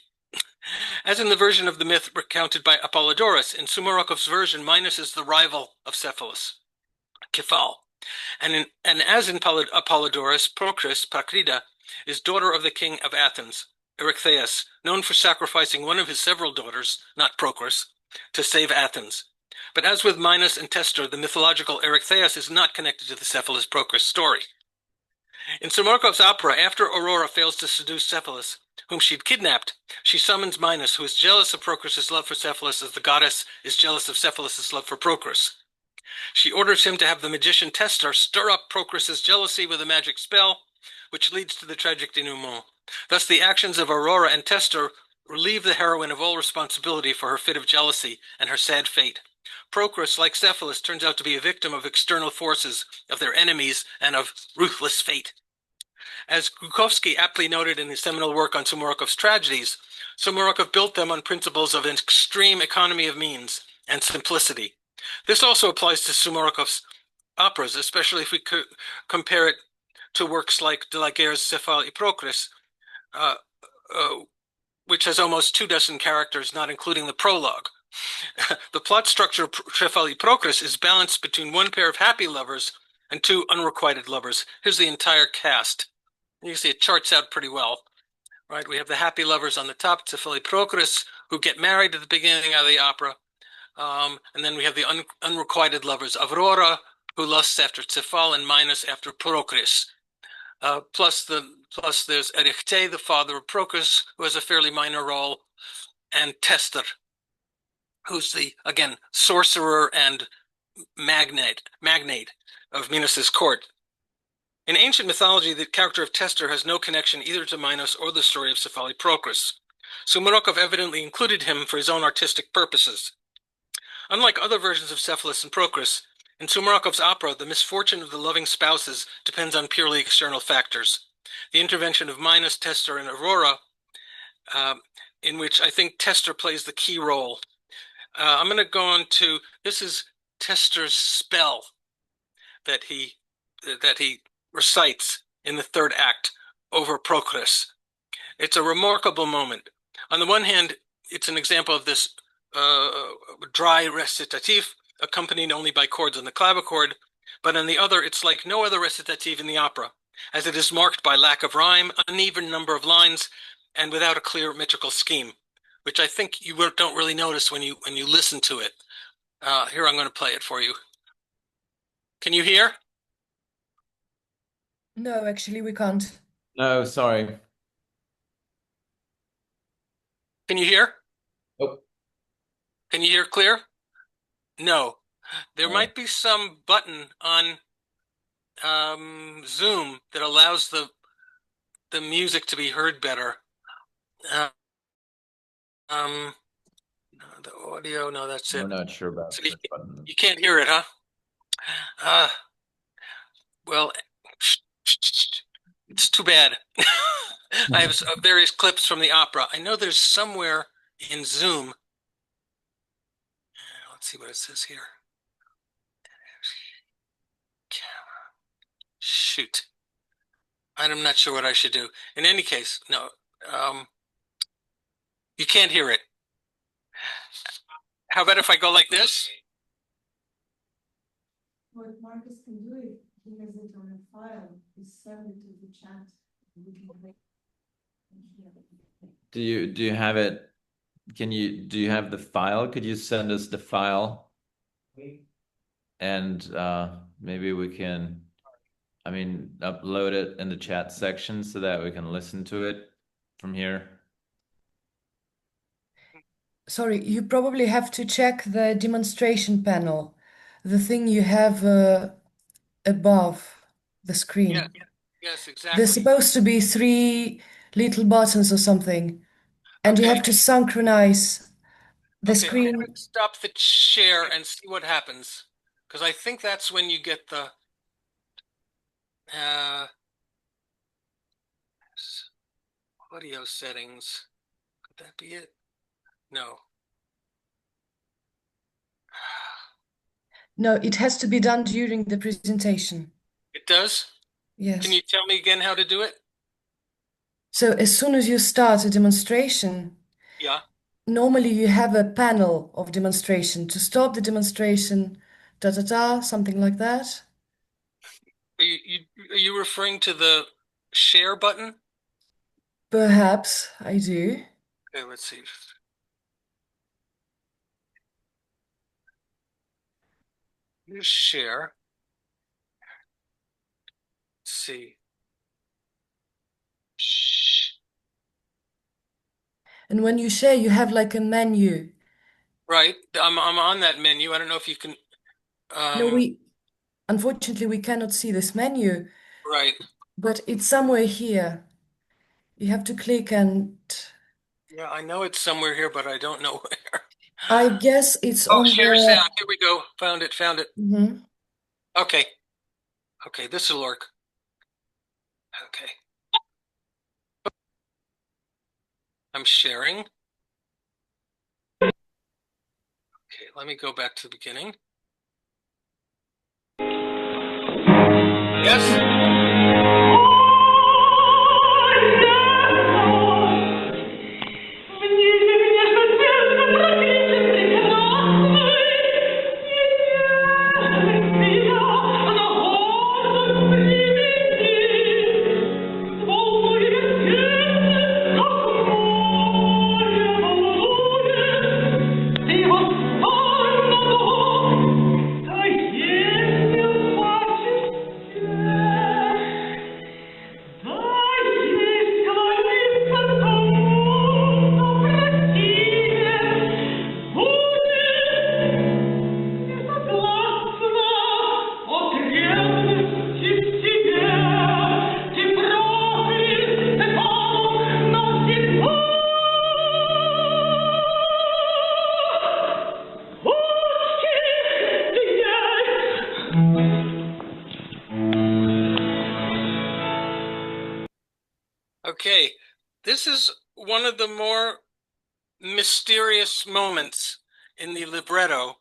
As in the version of the myth recounted by Apollodorus, in Sumarokov's version, Minos is the rival of Cephalus, Kefal. And as in Apollodorus, Procris, Pakrida, is daughter of the king of Athens. Erechtheus, known for sacrificing one of his several daughters, not Procrus, to save Athens. But as with Minos and Testor, the mythological Erechtheus is not connected to the Cephalus-Procrus story. In Sumarokov's opera, after Aurora fails to seduce Cephalus, whom she'd kidnapped, she summons Minos, who is jealous of Procrus's love for Cephalus as the goddess is jealous of Cephalus's love for Procrus. She orders him to have the magician Testor stir up Procrus's jealousy with a magic spell, which leads to the tragic denouement. Thus, the actions of Aurora and Testor relieve the heroine of all responsibility for her fit of jealousy and her sad fate. Procrus, like Cephalus, turns out to be a victim of external forces, of their enemies, and of ruthless fate. As Glukhovsky aptly noted in his seminal work on Sumarokov's tragedies, Sumarokov built them on principles of an extreme economy of means and simplicity. This also applies to Sumarokov's operas, especially if we could compare it to works like de la Guerre's Cephalus-Procrus, which has almost 24 characters, not including the prologue. The plot structure of Cephalus-Procrus is balanced between one pair of happy lovers and two unrequited lovers. Here's the entire cast. You see it charts out pretty well, right? We have the happy lovers on the top, Cephalus-Procrus, who get married at the beginning of the opera. And then we have the unrequited lovers, Aurora, who lusts after Cephal, and Minos after Procrus. Plus there's Erechte, the father of Procrus, who has a fairly minor role, and Testor, who's the, again, sorcerer and magnate of Minos's court. In ancient mythology, the character of Testor has no connection either to Minos or the story of Cephalus-Procrus. Sumarokov evidently included him for his own artistic purposes. Unlike other versions of Cephalus and Procrus, in Sumarokov's opera, the misfortune of the loving spouses depends on purely external factors. The intervention of Minos, Testor, and Aurora, in which I think Testor plays the key role. I'm going to go on to, this is Testor's spell that he recites in the third act over Procrus. It's a remarkable moment. On the one hand, it's an example of this dry recitative, accompanied only by chords on the clavichord, but on the other, it's like no other recitative in the opera, as it is marked by lack of rhyme, uneven number of lines, and without a clear metrical scheme, which I think you don't really notice when you listen to it. Here, I'm going to play it for you. Can you hear? No, actually, we can't. No, sorry. Can you hear? Oh. Can you hear clear? No. There No. might be some button on Zoom that allows the music to be heard better. No, the audio, no, that's it. We're not sure about So this button. you can't hear it, huh? Well, it's too bad. I have various clips from the opera. I know there's somewhere in Zoom. Let's see what it says here. Shoot. I'm not sure what I should do. In any case, no. You can't hear it. How about if I go like this? What Marcus can do it, he has it on a file, he send it to the chat, and we can make and hear it. Do you have it? Do you have the file? Could you send us the file? And maybe we can, upload it in the chat section so that we can listen to it from here. Sorry, you probably have to check the demonstration panel, the thing you have above the screen. Yeah, yes, exactly. There's supposed to be 3 little buttons or something, and you have to synchronize the Okay, I'm screen. going to stop the share and see what happens, because I think that's when you get the audio settings. Could that be it? No. No, it has to be done during the presentation. It does? Yes. Can you tell me again how to do it? So as soon as you start a demonstration, Yeah. normally you have a panel of demonstration to stop the demonstration, something like that. Are you referring to the share button? Perhaps I do. Okay, let's see. You share. Let's see. Shh. And when you share, you have like a menu. Right, I'm on that menu. I don't know if you can. No, unfortunately, we cannot see this menu, Right. but it's somewhere here. You have to click and Yeah, I know it's somewhere here, but I don't know where. I guess it's Oh, on share the. sound. Here we go. Found it. Found it. Mhm. Okay. Okay, this will work. Okay. I'm sharing. Okay, let me go back to the beginning. Yes? Okay, this is one of the more mysterious moments in the libretto.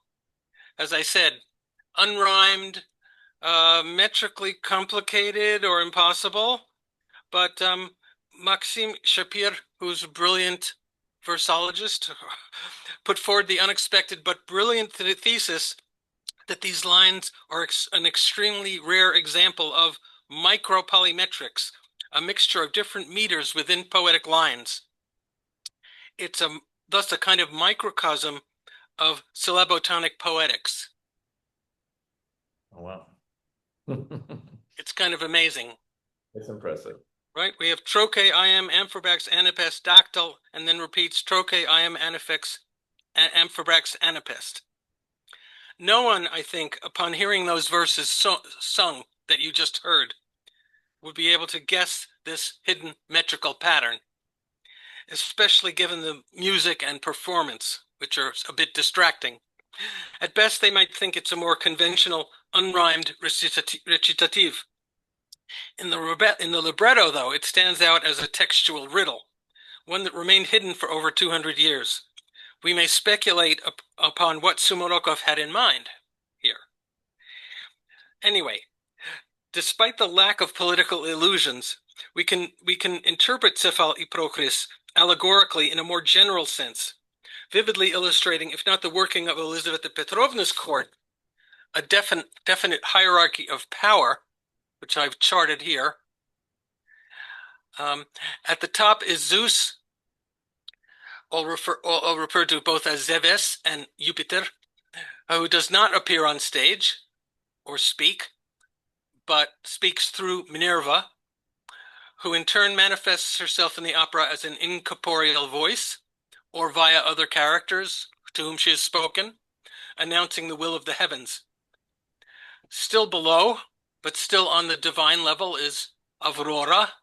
As I said, unrhymed, metrically complicated or impossible, but Maxim Shapir, who's a brilliant versologist, put forward the unexpected but brilliant thesis that these lines are an extremely rare example of micropolymetrics, a mixture of different meters within poetic lines. It's thus a kind of microcosm of syllabotonic poetics. Oh, wow. It's kind of amazing. It's impressive. Right? We have troche, iam, amphibrax, anapest, dactyl, and then repeats troche, iam, anafix, amphibrax, anapest. No one, I think, upon hearing those verses sung that you just heard, would be able to guess this hidden metrical pattern, especially given the music and performance, which are a bit distracting. At best, they might think it's a more conventional, unrhymed recitative. In the libretto, though, it stands out as a textual riddle, one that remained hidden for over 200 years. We may speculate upon what Sumarokov had in mind here. Anyway, despite the lack of political illusions, we can interpret Cephalipokris allegorically in a more general sense, vividly illustrating, if not the working of Elizaveta Petrovna's court, a definite hierarchy of power, which I've charted here. At the top is Zeus. I'll refer to both as Zeus and Jupiter, who does not appear on stage or speak, but speaks through Minerva, who in turn manifests herself in the opera as an incorporeal voice, or via other characters to whom she has spoken, announcing the will of the heavens. Still below, but still on the divine level, is Aurora,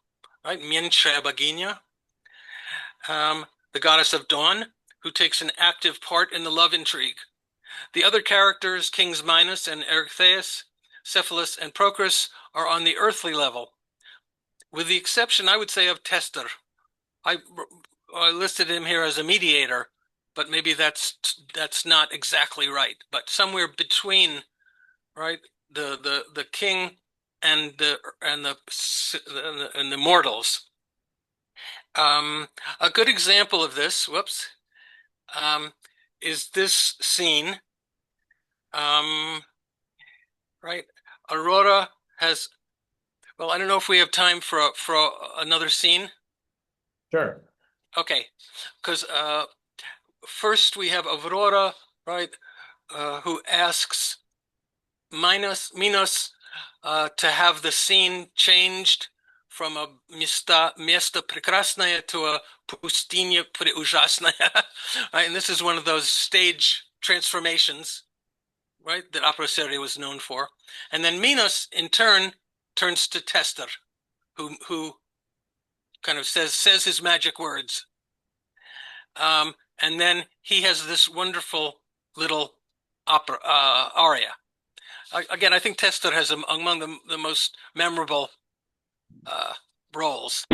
right? Mięcza bogini, the goddess of dawn, who takes an active part in the love intrigue. The other characters, Kings Minos and Erechtheus, Cephalus and Procris, are on the earthly level, with the exception, I would say, of Tester. I listed him here as a mediator, but maybe that's not exactly right. But somewhere between, right, the king and the mortals. A good example of this, is this scene. Right, Aurora has. Well, I don't know if we have time for another scene. Sure. Okay, because first we have Aurora, right, who asks Minos to have the scene changed from a место прекрасное to a пустыня преужасная. Right? And this is one of those stage transformations, right, that opera seria was known for. And then Minos, in turn, turns to Tester, who kind of says his magic words. And then he has this wonderful little opera aria. Again, I think Tester has among the most memorable roles.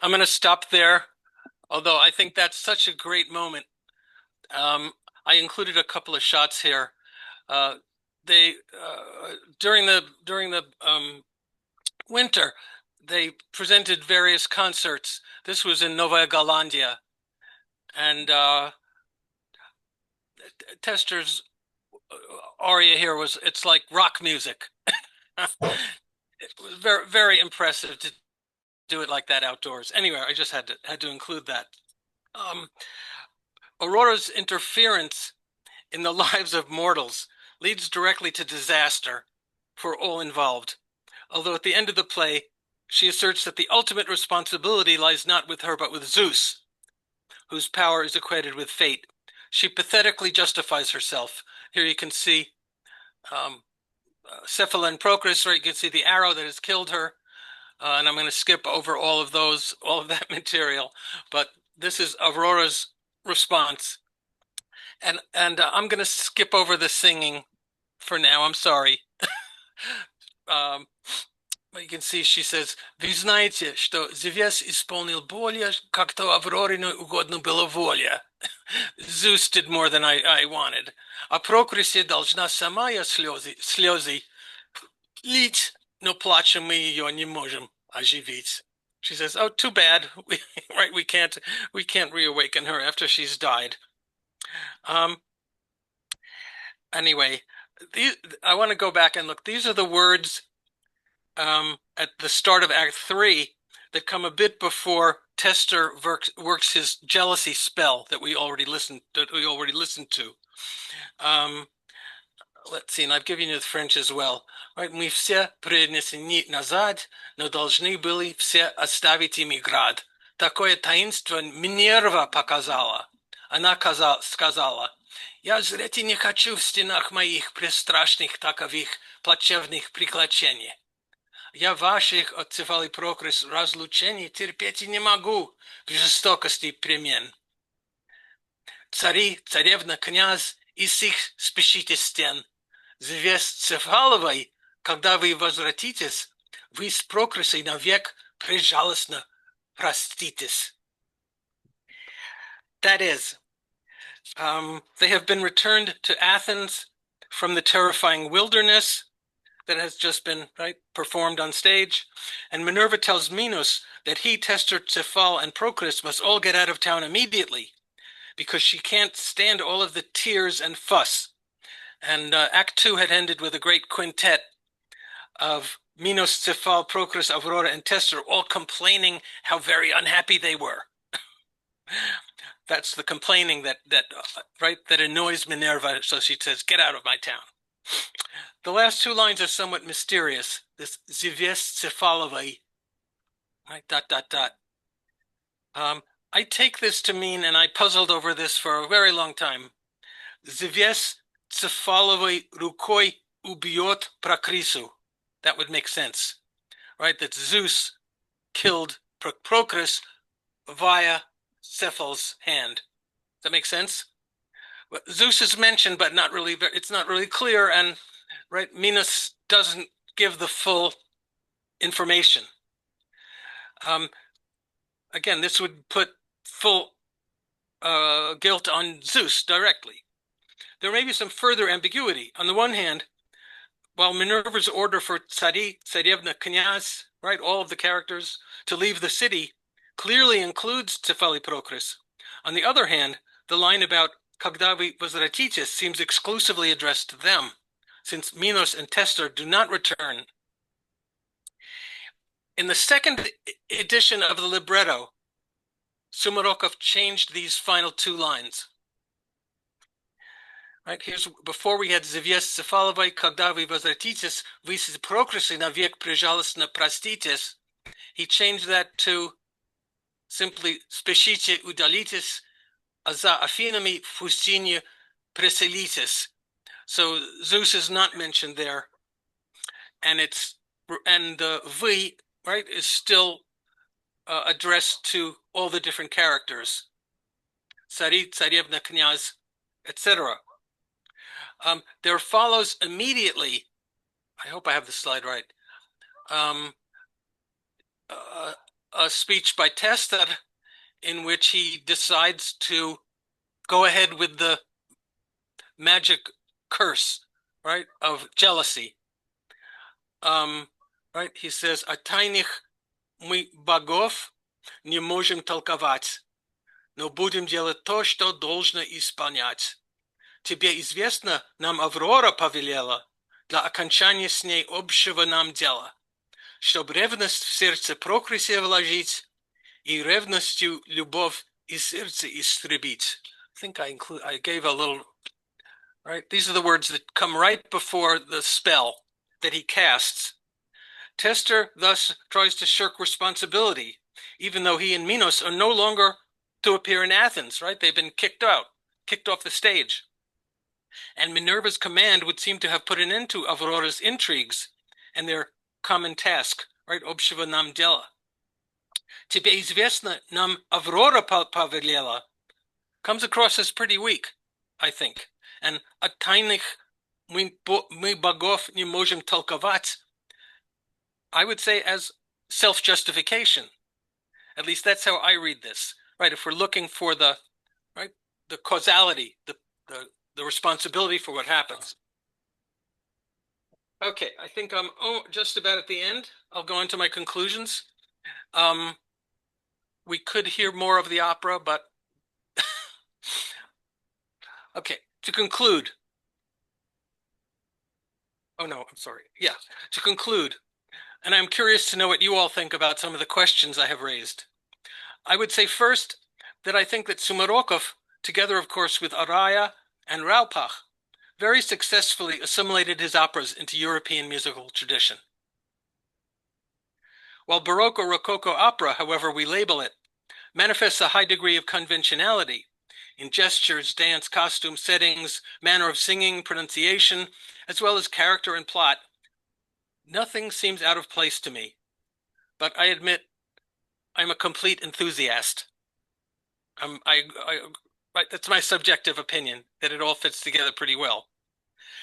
I'm going to stop there, although I think that's such a great moment. I included a couple of shots here. During the winter, they presented various concerts. This was in Nova Galandia, and Tester's aria here it's like rock music. It was very, very impressive to do it like that outdoors. Anyway, I just had to include that. Aurora's interference in the lives of mortals leads directly to disaster for all involved. Although at the end of the play, she asserts that the ultimate responsibility lies not with her, but with Zeus, whose power is equated with fate. She pathetically justifies herself. Here you can see Cephala and Procris, right? You can see the arrow that has killed her. And I'm going to skip over all of that material. But this is Aurora's response. And I'm going to skip over the singing for now. I'm sorry. But you can see she says, «Вы знаете, что Зевес исполнил более, как то Аврориной угодно было воля». Zeus did more than I wanted. А Прокрисе должна сама я слезы лить, но плачем мы ее не можем оживить. She says, "Oh, too bad. We can't reawaken her after she's died." Anyway, I want to go back and look. These are the words at the start of Act 3 that come a bit before Tester works his jealousy spell that we already listened to. Let's see, and I've given you the French as well. Right? Мы все принесены назад, но должны были все оставить ими град. Такое таинство Минерва показала. Она сказала, я зреть не хочу в стенах моих пристрашных таковых плачевных приключений. Я ваших от Цефалий Прокрис разлучений терпеть не могу в жестокости перемен. Цари, царевна, князь, из их спешите стен. Звезд Цефаловой, когда вы возвратитесь, вы с Прокрисой навек прижалостно проститесь. That is, they have been returned to Athens from the terrifying wilderness that has just been performed on stage. And Minerva tells Minos that he, Tester, Cephal, and Procris must all get out of town immediately because she can't stand all of the tears and fuss. And Act 2 had ended with a great quintet of Minos, Cephal, Procris, Aurora, and Tester all complaining how very unhappy they were. That's the complaining that annoys Minerva, so she says, get out of my town. The last two lines are somewhat mysterious. This Zvies Cefalovai, I take this to mean, and I puzzled over this for a very long time, Zvies Cefalovai rukoi ubiot prakrisu. That would make sense, right? That Zeus killed Procris via Cephal's hand. Does that make sense? Zeus is mentioned, but not really. It's not really clear, and Minos doesn't give the full information. Again, this would put full guilt on Zeus directly. There may be some further ambiguity. On the one hand, while Minerva's order for Tsari, Tsarevna, Knyaz, all of the characters to leave the city clearly includes Cephali Procris. On the other hand, the line about Когда вы возвратитесь seems exclusively addressed to them, since Minos and Tester do not return. In the second edition of the libretto, Sumarokov changed these final two lines. Here's before we had Zvies Cefalovai, Когда вы возвратитесь, вы с Procrisой навек прижалостно проститесь. He changed that to simply Spешите удалитесь, а за Афинами в пустыне преселитесь. So Zeus is not mentioned there, and вы is still addressed to all the different characters, Tsari, Tsarevna, Knyaz, etc. There follows immediately, I hope I have the slide right, a speech by Tester in which he decides to go ahead with the magic curse, of jealousy. He says, «О тайных мы богов не можем толковать, но будем делать то, что должно исполнять. Тебе известно, нам Аврора повелела для окончания с ней общего нам дела, чтоб ревность в сердце Прокрисе вложить и ревностью любовь из сердца истребить». I think I gave a little, These are the words that come right before the spell that he casts. Tester thus tries to shirk responsibility, even though he and Minos are no longer to appear in Athens, right? They've been kicked off the stage. And Minerva's command would seem to have put an end to Avrora's intrigues and their common task, right? Общего нам дела. Тебе известно, нам Аврора повелела comes across as pretty weak, I think. And от тайных мы богов не можем толковать, I would say as self-justification. At least that's how I read this, right? If we're looking for the causality, the responsibility for what happens. Okay, I think I'm just about at the end. I'll go into my conclusions. We could hear more of the opera, but okay, to conclude. Oh no, I'm sorry. Yeah, to conclude, and I'm curious to know what you all think about some of the questions I have raised. I would say first that I think that Sumarokov, together of course with Araya and Raupach, very successfully assimilated his operas into European musical tradition. While Baroque or Rococo opera, however we label it, manifests a high degree of conventionality in gestures, dance, costume, settings, manner of singing, pronunciation, as well as character and plot, nothing seems out of place to me. But I admit I'm a complete enthusiast. Right, that's my subjective opinion, that it all fits together pretty well.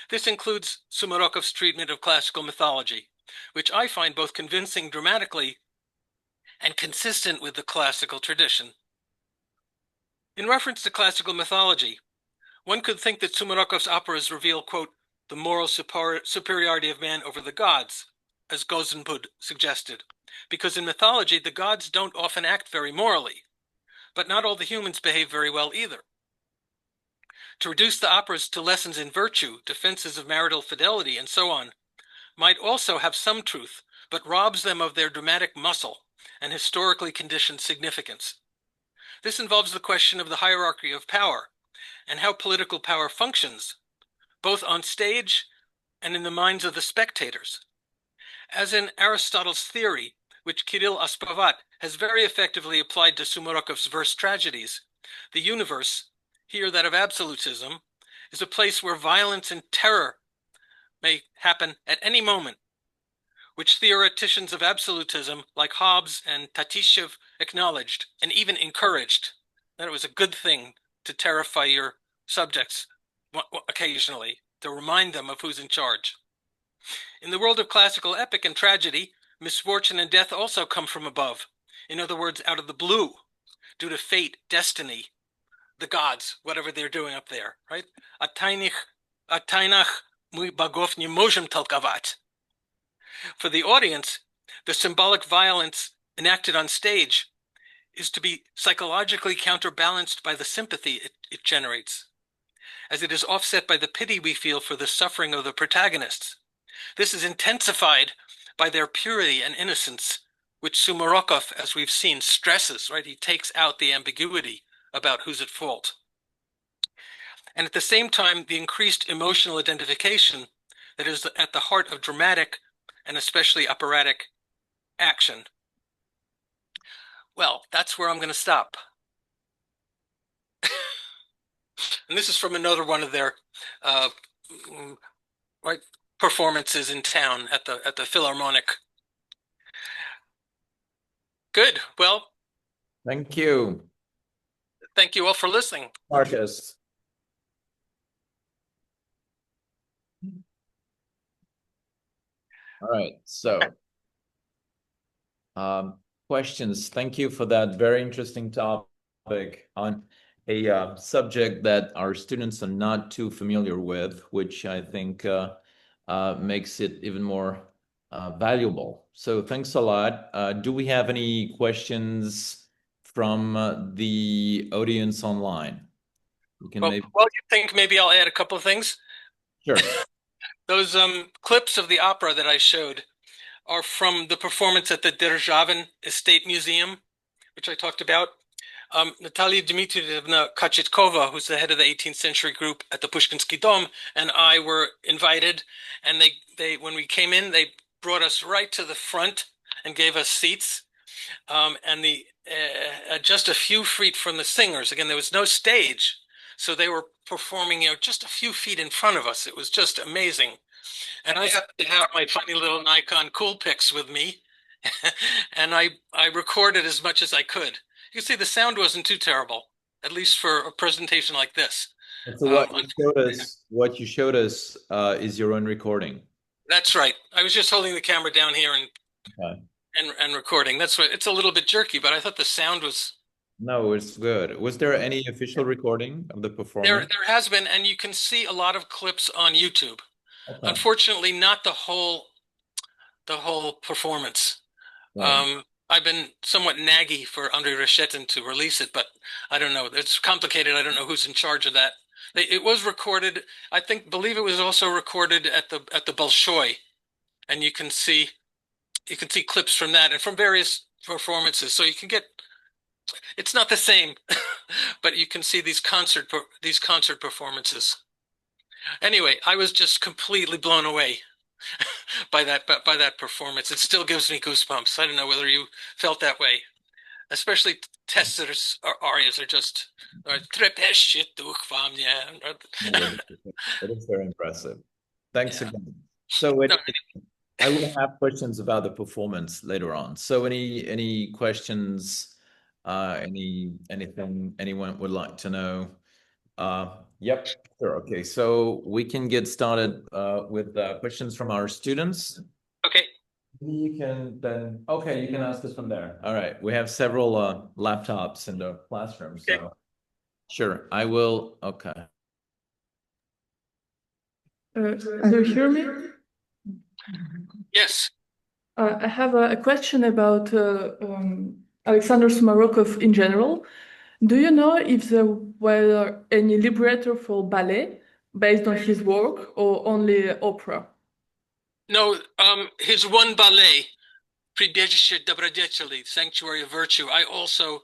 This includes Sumarokov's treatment of classical mythology, which I find both convincing dramatically and consistent with the classical tradition. In reference to classical mythology, one could think that Sumarokov's operas reveal, quote, the moral superiority of man over the gods, as Gozenbud suggested, because in mythology the gods don't often act very morally, but not all the humans behave very well either. To reduce the operas to lessons in virtue, defenses of marital fidelity, and so on, might also have some truth, but robs them of their dramatic muscle and historically conditioned significance. This involves the question of the hierarchy of power and how political power functions, both on stage and in the minds of the spectators. As in Aristotle's theory, which Kirill Aspavat has very effectively applied to Sumarokov's verse tragedies, the universe, here that of absolutism, is a place where violence and terror may happen at any moment, which theoreticians of absolutism like Hobbes and Tatishev acknowledged and even encouraged, that it was a good thing to terrify your subjects occasionally, to remind them of who's in charge. In the world of classical epic and tragedy, misfortune and death also come from above. In other words, out of the blue, due to fate, destiny, the gods, whatever they're doing up there, right? От тайнах мы богов не можем толковать. For the audience, the symbolic violence enacted on stage is to be psychologically counterbalanced by the sympathy it generates, as it is offset by the pity we feel for the suffering of the protagonists. This is intensified by their purity and innocence, which Sumarokov, as we've seen, stresses, right? He takes out the ambiguity about who's at fault. And at the same time, the increased emotional identification that is at the heart of dramatic and especially operatic action. Well, that's where I'm going to stop. And this is from another one of their performances in town at the Philharmonic. Good. Well, Thank you. Thank you all for listening. Marcus. All right, so questions. Thank you for that very interesting topic on a subject that our students are not too familiar with, which I think makes it even more valuable. So thanks a lot. Do we have any questions from the audience online? You think maybe I'll add a couple of things? Sure. Those clips of the opera that I showed are from the performance at the Derzhavin Estate Museum, which I talked about. Natalia Dmitrievna Kachetkova, who's the head of the 18th century group at the Pushkinsky Dom, and I were invited. And they when we came in, they brought us right to the front and gave us seats. And just a few feet from the singers, again, there was no stage, so they were performing, just a few feet in front of us. It was just amazing. And I happened to have my funny little Nikon Coolpix with me, and I recorded as much as I could. You can see the sound wasn't too terrible, at least for a presentation like this. And so what you showed us is your own recording. That's right. I was just holding the camera down here and recording. That's what, it's a little bit jerky, but I thought the sound was. No, it's good. Was there any official recording of the performance? There has been, and you can see a lot of clips on YouTube. Okay. Unfortunately, not the whole performance. Right. I've been somewhat naggy for Andrei Reshetin to release it, but I don't know. It's complicated. I don't know who's in charge of that. It was recorded. I believe it was also recorded at the Bolshoi, and you can see clips from that and from various performances. So you can get. It's not the same, but you can see these concert performances. Anyway, I was just completely blown away by that performance. It still gives me goosebumps. I don't know whether you felt that way. Especially Tesser's arias are just It is very impressive. Thanks again. So I will have questions about the performance later on. So any questions? Anything anyone would like to know? Yep, sure. Okay, so we can get started with questions from our students. Okay. You can ask us from there. All right, we have several laptops in the classroom, so okay. Sure, I will. Okay. Do you hear me? Yes. I have a question about Aleksandr Sumarokov in general. Do you know if there were any libretto for ballet based on his work or only opera? No, his one ballet, Прибежище добродетели, Sanctuary of Virtue, I also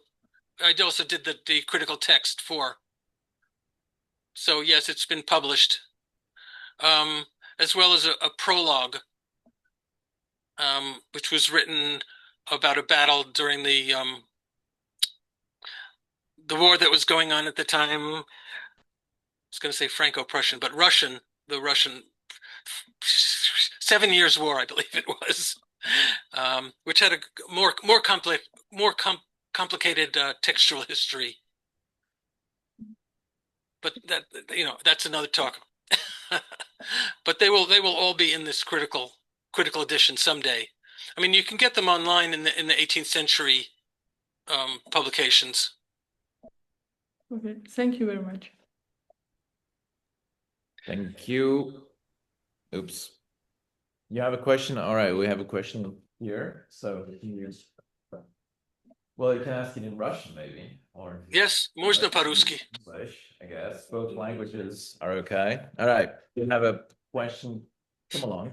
did the critical text for. So yes, it's been published, as well as a prologue, which was written about a battle during the war that was going on at the time. I was going to say Franco-Prussian, but the Russian 7 Years' War, I believe it was, which had a more complicated textual history. But that's another talk. But they will all be in this critical edition someday. I mean, you can get them online in the 18th century publications. Okay, thank you very much. Thank you. Oops. You have a question? All right, we have a question here. So well, you can ask it in Russian maybe, or yes, можно по-русски. English, I guess. Both languages are okay. All right, you have a question? Come along.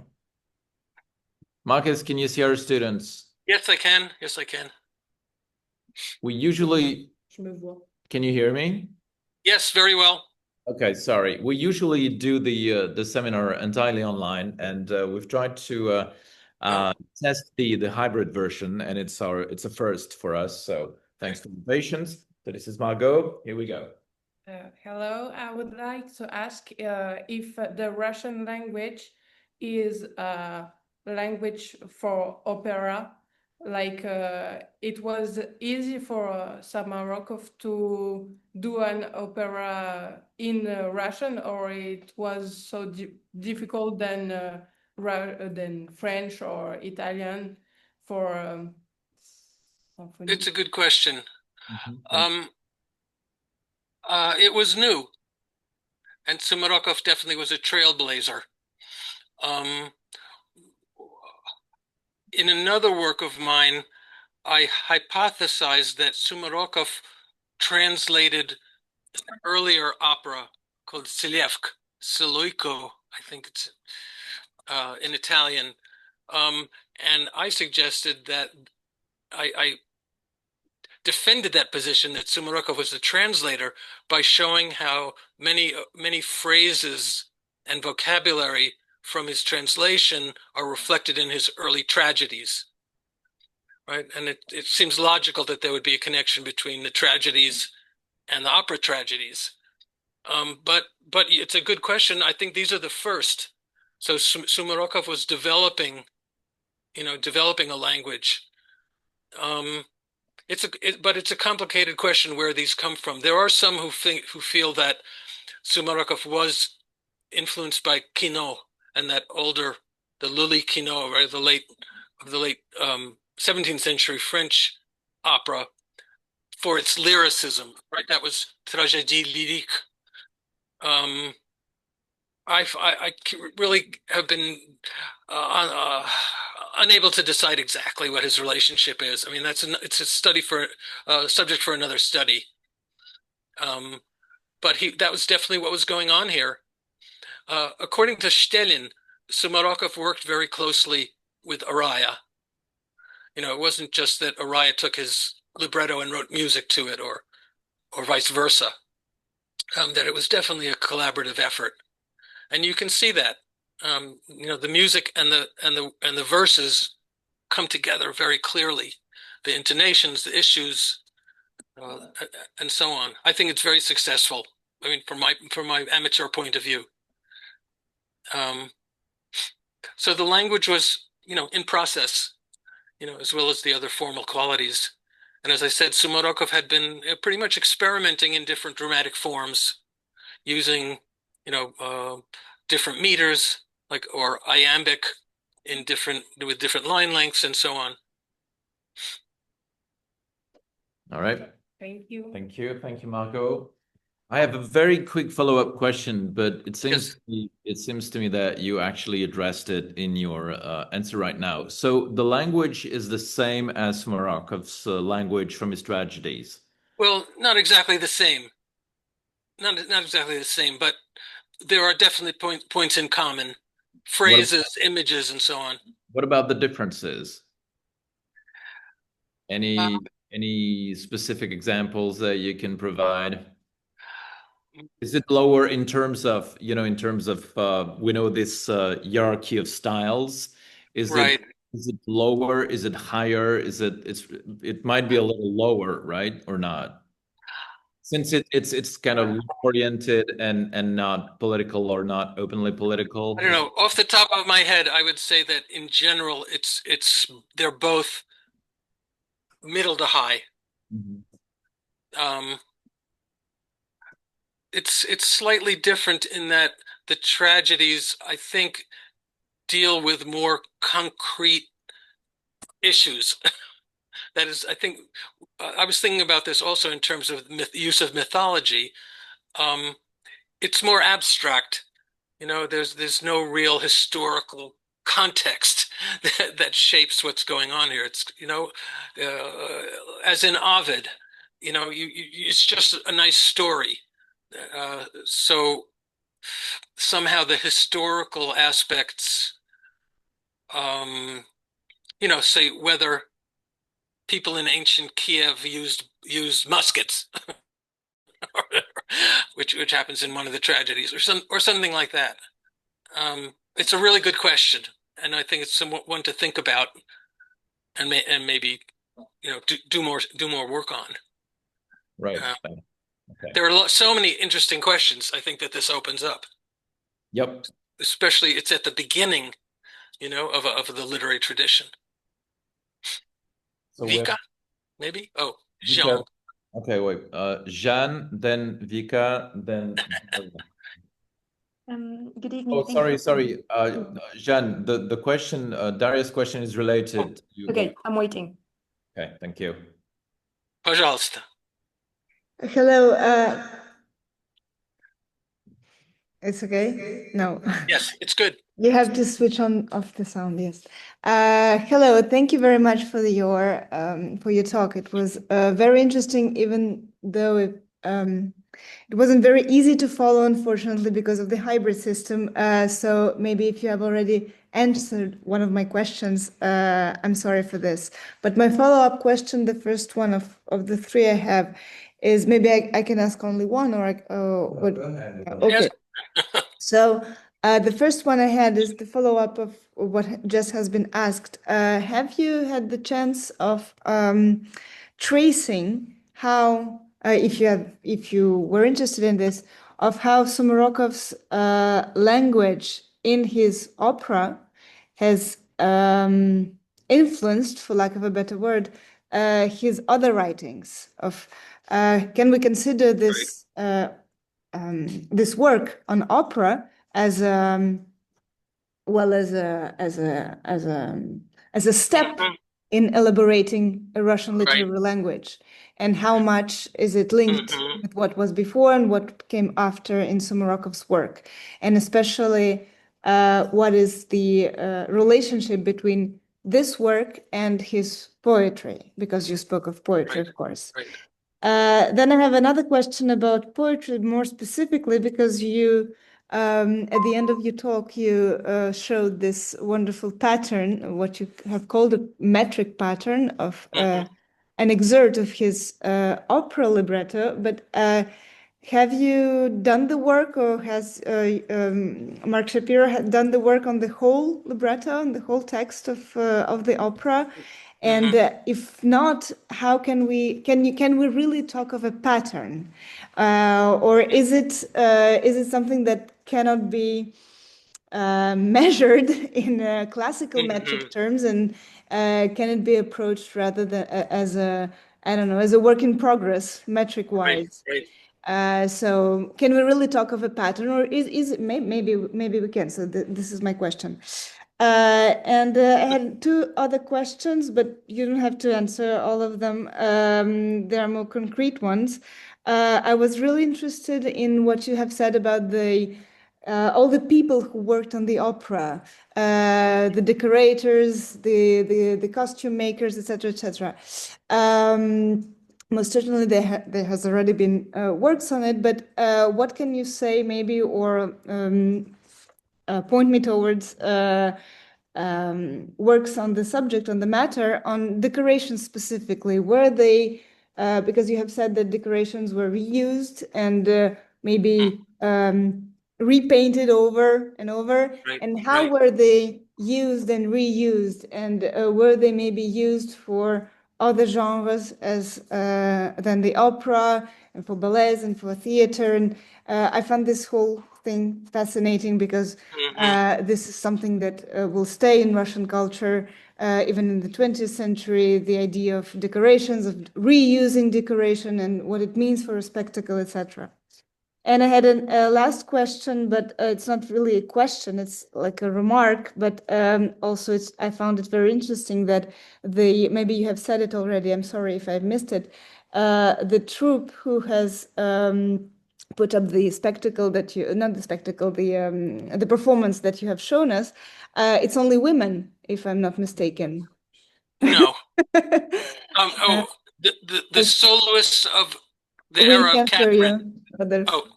Marcus, can you see our students? Yes, I can. Yes, I can. We usually. Can you hear me? Yes, very well. Okay, sorry. We usually do the seminar entirely online, and we've tried to test the hybrid version, and it's a first for us. So thanks for the patience. So this is Margot. Here we go. Hello. I would like to ask if the Russian language is a language for opera. Like it was easy for Sumarokov to do an opera in Russian, or it was so difficult than French or Italian for symphony? It's a good question. It was new, and Sumarokov definitely was a trailblazer. In another work of mine, I hypothesized that Sumarokov translated an earlier opera called Siloiko, I think it's in Italian. And I suggested that I defended that position that Sumarokov was a translator by showing how many phrases and vocabulary from his translation are reflected in his early tragedies, right? And it seems logical that there would be a connection between the tragedies and the opera tragedies. But it's a good question. I think these are the first. So Sumarokov was developing a language. But it's a complicated question where these come from. There are some who feel that Sumarokov was influenced by Quinault and the Lully Quinault, right, the late 17th century French opera for its lyricism, right? That was tragédie lyrique. I really have been unable to decide exactly what his relationship is. I mean, it's a subject for another study. But that was definitely what was going on here. According to Stelin, Sumarokov worked very closely with Araya. It wasn't just that Araya took his libretto and wrote music to it, or vice versa. That it was definitely a collaborative effort, and you can see that. The music and the verses come together very clearly. The intonations, the issues, and so on. I think it's very successful. I mean, from my amateur point of view. So the language was, in process, as well as the other formal qualities. And as I said, Sumarokov had been pretty much experimenting in different dramatic forms, using, different meters, or iambic with different line lengths and so on. All right. Thank you. Thank you. Thank you, Marco. I have a very quick follow-up question, but it seems to me that you actually addressed it in your answer right now. So the language is the same as Sumarokov's language from his tragedies. Well, not exactly the same. Not exactly the same, but there are definitely points in common, phrases, images, and so on. What about the differences? Any specific examples that you can provide? Is it lower in terms of, we know this hierarchy of styles? Right. Is it lower? Is it higher? It might be a little lower, right? Or not? Since it's kind of oriented and not political or not openly political. I don't know. Off the top of my head, I would say that in general, they're both middle to high. Mm-hmm. It's slightly different in that the tragedies, I think, deal with more concrete issues. That is, I think, I was thinking about this also in terms of use of mythology. It's more abstract. There's no real historical context that shapes what's going on here. It's, as in Ovid, it's just a nice story. So somehow the historical aspects, say whether people in ancient Kiev used muskets, which happens in one of the tragedies, or something like that. It's a really good question, and I think it's one to think about, and maybe do more work on. Right. Okay. There are so many interesting questions, I think, that this opens up. Yep. Especially, it's at the beginning, of the literary tradition. So Vika, maybe? Oh, Jean. Okay, wait. Jean, then Vika, then. Good evening. Sorry. Jean, the question, Daria's question is related. Okay, I'm waiting. Okay, thank you. Пожалуйста. Hello. It's okay? No. Yes, it's good. You have to switch off the sound, yes. Hello, thank you very much for your talk. It was very interesting, even though it wasn't very easy to follow, unfortunately, because of the hybrid system. So maybe if you have already answered one of my questions, I'm sorry for this. But my follow-up question, the first one of the three I have, is maybe I can ask only one, or what? Okay. So The first one I had is the follow-up of what just has been asked. Have you had the chance of tracing how, if you were interested in this, of how Sumarokov's language in his opera has influenced, for lack of a better word, his other writings? Can we consider this this work on opera as well as a step in elaborating a Russian literary language, and how much is it linked with what was before and what came after in Sumarokov's work, and especially what is the relationship between this work and his poetry, because you spoke of poetry, of course. Then I have another question about poetry, more specifically, because you, at the end of your talk, you showed this wonderful pattern, what you have called a metric pattern of an excerpt of his opera libretto. But have you done the work, or has Mark Shapiro done the work on the whole libretto and the whole text of the opera? And if not, how can we really talk of a pattern, or is it something that cannot be measured in classical metric terms, and can it be approached rather than as a, I don't know, as a work in progress metric wise? So can we really talk of a pattern, or is it maybe we can? So this is my question. And I had two other questions, but you don't have to answer all of them. There are more concrete ones. I was really interested in what you have said about all the people who worked on the opera, the decorators, the costume makers, etc., etc. Most certainly, there has already been works on it. But what can you say, maybe, or point me towards works on the subject, on the matter, on decorations specifically? Were they, because you have said that decorations were reused and maybe repainted over and over, and how were they used and reused, and were they maybe used for other genres as than the opera, and for ballets and for theater? And I found this whole thing fascinating, because this is something that will stay in Russian culture even in the 20th century, the idea of decorations, of reusing decoration and what it means for a spectacle, etc. And I had a last question, but it's not really a question, it's like a remark, but also I found it very interesting that maybe you have said it already, I'm sorry if I've missed it, the troupe who has put up the spectacle that you, not the spectacle, the performance that you have shown us, it's only women, if I'm not mistaken. No. The soloists of the era of Catherine. Oh,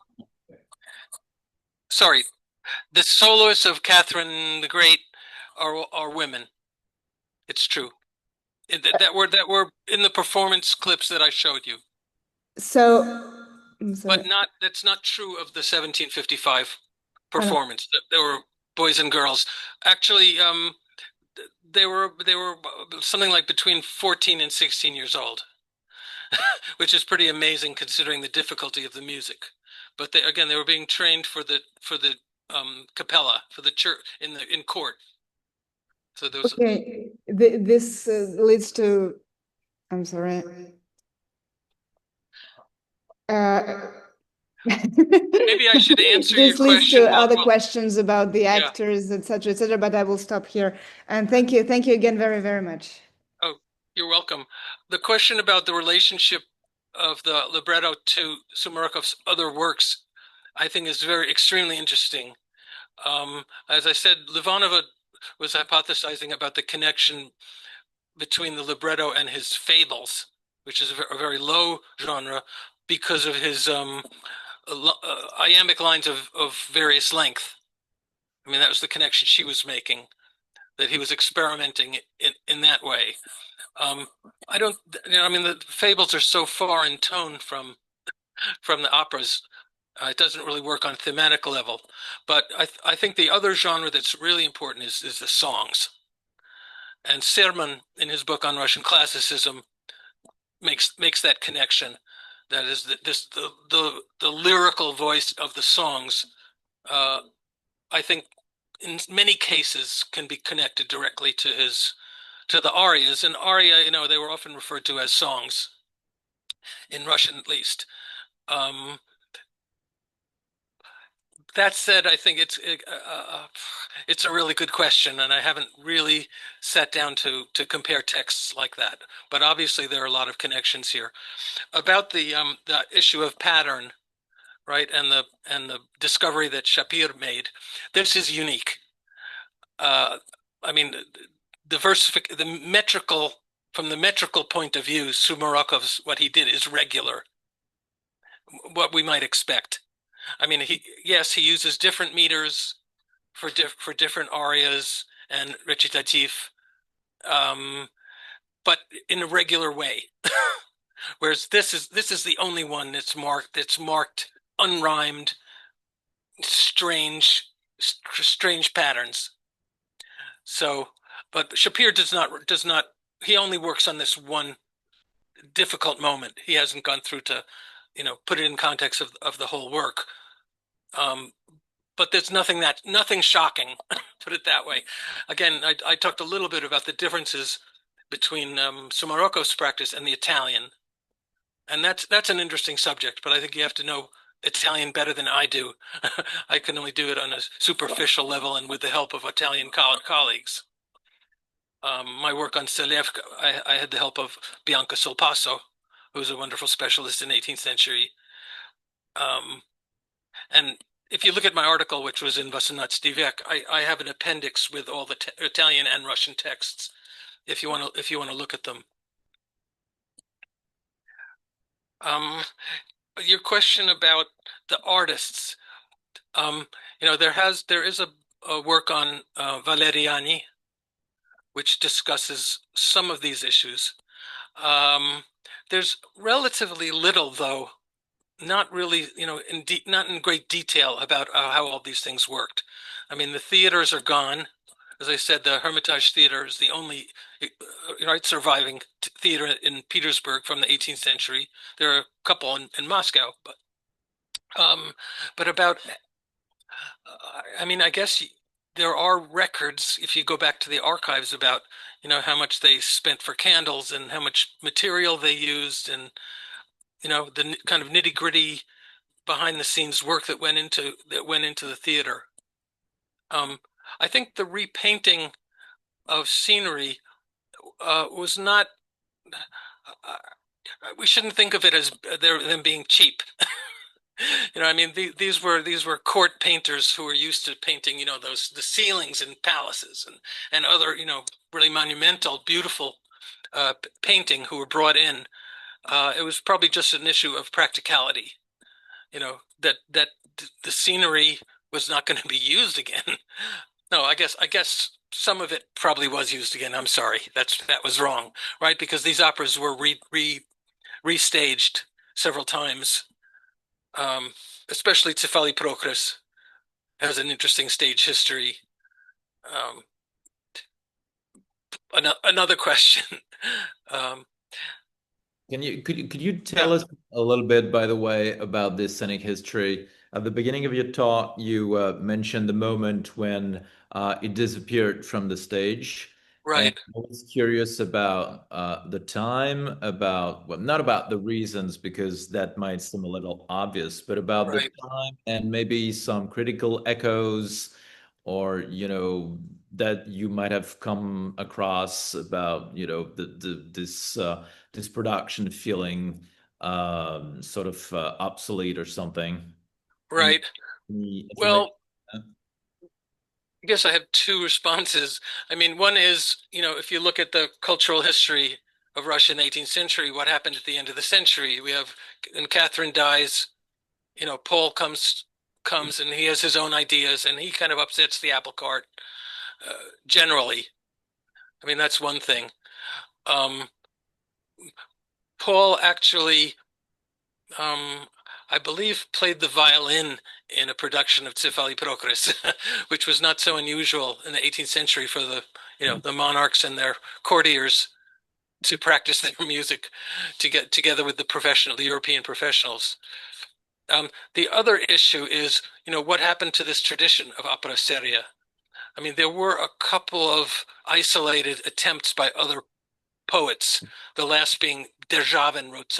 sorry. The soloists of Catherine the Great are women. It's true. That were in the performance clips that I showed you. So, but that's not true of the 1755 performance. There were boys and girls. Actually, they were something like between 14 and 16 years old, which is pretty amazing considering the difficulty of the music. But they were being trained for the capella, for the church in court. So there was this leads to, I'm sorry. Maybe I should answer your question. This leads to other questions about the actors, etc., but I will stop here. And thank you again very, very much. Oh, you're welcome. The question about the relationship of the libretto to Sumarokov's other works, I think, is extremely interesting. As I said, Livanova was hypothesizing about the connection between the libretto and his fables, which is a very low genre, because of his iambic lines of various length. I mean, that was the connection she was making, that he was experimenting in that way. I mean, the fables are so far in tone from the operas. It doesn't really work on thematic level. But I think the other genre that's really important is the songs. And Serman, in his book on Russian classicism, makes that connection. That is the lyrical voice of the songs. I think in many cases can be connected directly to the arias. And aria, you know, they were often referred to as songs, in Russian at least. That said, I think it's a really good question, and I haven't really sat down to compare texts like that. But obviously, there are a lot of connections here. About the issue of pattern, right, and the discovery that Shapir made. This is unique. I mean, from the metrical point of view, Sumarokov's what he did is regular, what we might expect. I mean, he uses different meters for different arias and recitative, but in a regular way. Whereas this is the only one that's marked unrhymed, strange patterns. So, but Shapir does not. He only works on this one difficult moment. He hasn't gone through to, you know, put it in context of the whole work. But there's nothing shocking, put it that way. Again, I talked a little bit about the differences between Sumarokov's practice and the Italian, and that's an interesting subject. But I think you have to know Italian better than I do. I can only do it on a superficial level and with the help of Italian colleagues. My work on Selevka, I had the help of Bianca Solpasso, who's a wonderful specialist in 18th century. And if you look at my article, which was in 18 vek, I have an appendix with all the Italian and Russian texts, if you want to look at them. Your question about the artists, you know, there is a work on Valeriani, which discusses some of these issues. There's relatively little, though, not really, you know, not in great detail about how all these things worked. I mean, the theaters are gone. As I said, the Hermitage Theater is the only surviving theater in Petersburg from the 18th century. There are a couple in Moscow, but about, I mean, I guess there are records, if you go back to the archives, about, you know, how much they spent for candles and how much material they used, and, you know, the kind of nitty-gritty behind the scenes work that went into the theater. I think the repainting of scenery was not, we shouldn't think of it as them being cheap. You know, I mean, these were court painters who were used to painting, you know, the ceilings in palaces and other, you know, really monumental, beautiful painting, who were brought in. It was probably just an issue of practicality, you know, that the scenery was not going to be used again. No, I guess some of it probably was used again. I'm sorry, that was wrong, right? Because these operas were restaged several times. Especially Tsefali Prokres has an interesting stage history. Another question. Could you tell us a little bit, by the way, about this scenic history? At the beginning of your talk, you mentioned the moment when it disappeared from the stage. Right. And I was curious about the time, well, not about the reasons, because that might seem a little obvious, but about the time and maybe some critical echoes, or, you know, that you might have come across about, you know, this production feeling sort of obsolete or something. Right. Well, I guess I have two responses. I mean, one is, you know, if you look at the cultural history of Russia in the 18th century, what happened at the end of the century? We have, and Catherine dies, you know, Paul comes and he has his own ideas, and he kind of upsets the apple cart, generally. I mean, that's one thing. Paul actually, I believe, played the violin in a production of Tsefali Prokres, which was not so unusual in the 18th century for the monarchs and their courtiers to practice their music to get together with the European professionals. The other issue is, what happened to this tradition of opera seria? I mean, there were a couple of isolated attempts by other poets. The last being Derzhavin wrote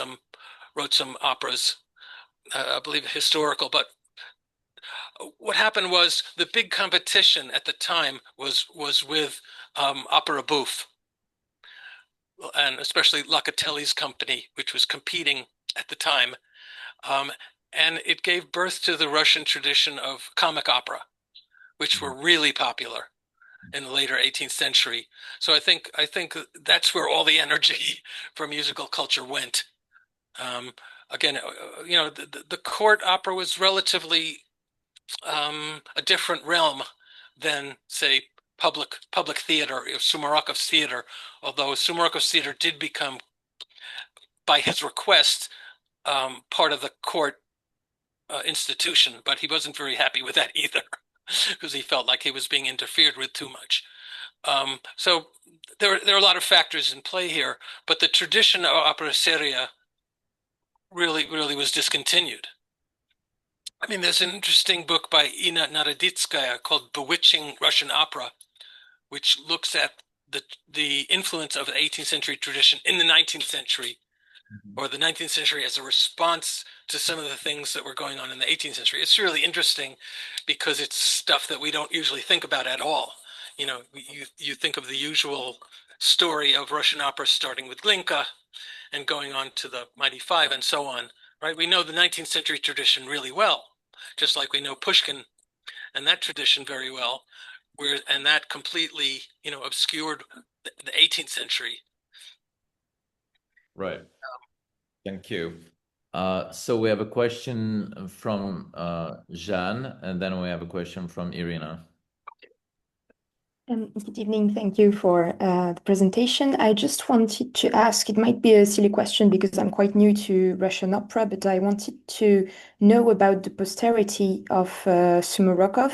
some operas, I believe historical. But what happened was the big competition at the time was with opera bouffe, and especially Locatelli's company, which was competing at the time. And it gave birth to the Russian tradition of comic opera, which were really popular in the later 18th century. So I think that's where all the energy for musical culture went. Again, the court opera was relatively a different realm than, say, public theater, Sumarokov's theater. Although Sumarokov's theater did become, by his request, part of the court institution, but he wasn't very happy with that either, because he felt like he was being interfered with too much. So there are a lot of factors in play here, but the tradition of opera seria really was discontinued. I mean, there's an interesting book by Ina Naroditskaya called Bewitching Russian Opera, which looks at the influence of the 18th century tradition in the 19th century, or the 19th century as a response to some of the things that were going on in the 18th century. It's really interesting because it's stuff that we don't usually think about at all. You think of the usual story of Russian opera starting with Glinka and going on to the Mighty Five and so on, right? We know the 19th century tradition really well, just like we know Pushkin and that tradition very well, and that completely, obscured the 18th century. Right. Thank you. So we have a question from Jeanne, and then we have a question from Irina. Good evening. Thank you for the presentation. I just wanted to ask, it might be a silly question because I'm quite new to Russian opera, but I wanted to know about the posterity of Sumarokov.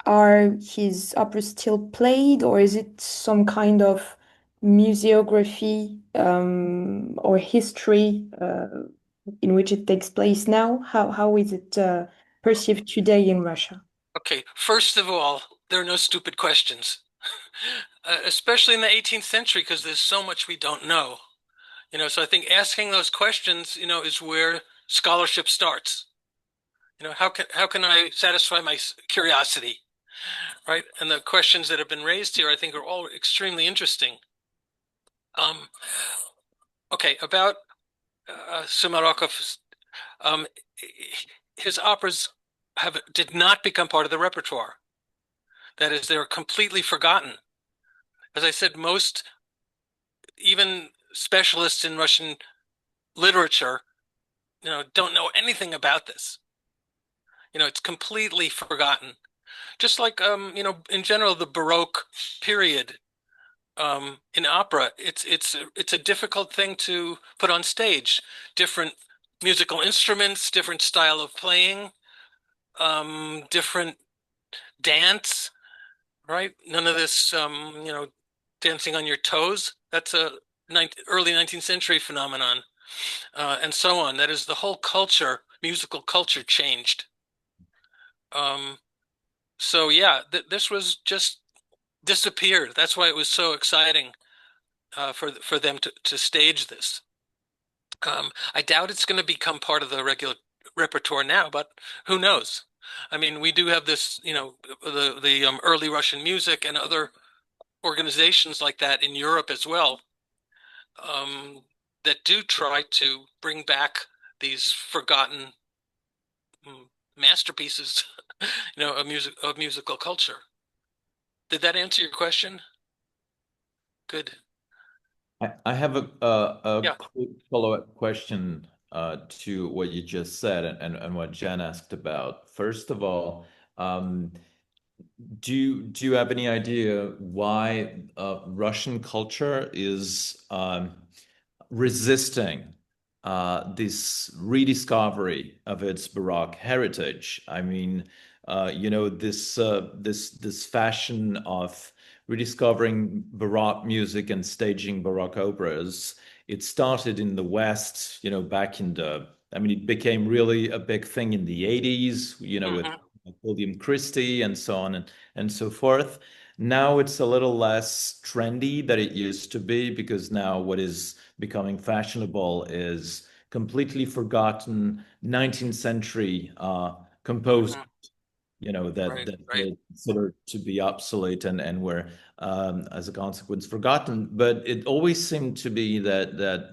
Are his operas still played, or is it some kind of museography or history in which it takes place now? How is it perceived today in Russia? Okay, first of all, there are no stupid questions, especially in the 18th century, because there's so much we don't know. So I think asking those questions, is where scholarship starts. How can I satisfy my curiosity, right? And the questions that have been raised here, I think, are all extremely interesting. Okay, about Sumarokov, his operas did not become part of the repertoire. That is, they're completely forgotten. As I said, most, even specialists in Russian literature, don't know anything about this. It's completely forgotten. Just like, in general, the Baroque period in opera, it's a difficult thing to put on stage. Different musical instruments, different style of playing, different dance. Right? None of this, dancing on your toes. That's a early 19th century phenomenon, and so on. That is, the whole culture, musical culture, changed. So yeah, this was just disappeared. That's why it was so exciting for them to stage this. I doubt it's going to become part of the regular repertoire now, but who knows? I mean, we do have this, the early Russian music and other organizations like that in Europe as well, that do try to bring back these forgotten masterpieces, of musical culture. Did that answer your question? Good. I have a Yeah. quick follow-up question to what you just said and what Jen asked about. First of all, do you have any idea why Russian culture is resisting this rediscovery of its Baroque heritage. I mean, this fashion of rediscovering Baroque music and staging Baroque operas. It started in the West, back in it became really a big thing in the 80s, with William Christie and so on and so forth. Now it's a little less trendy than it used to be, because now what is becoming fashionable is completely forgotten 19th century composed, that they consider to be obsolete and were, as a consequence, forgotten. But it always seemed to be that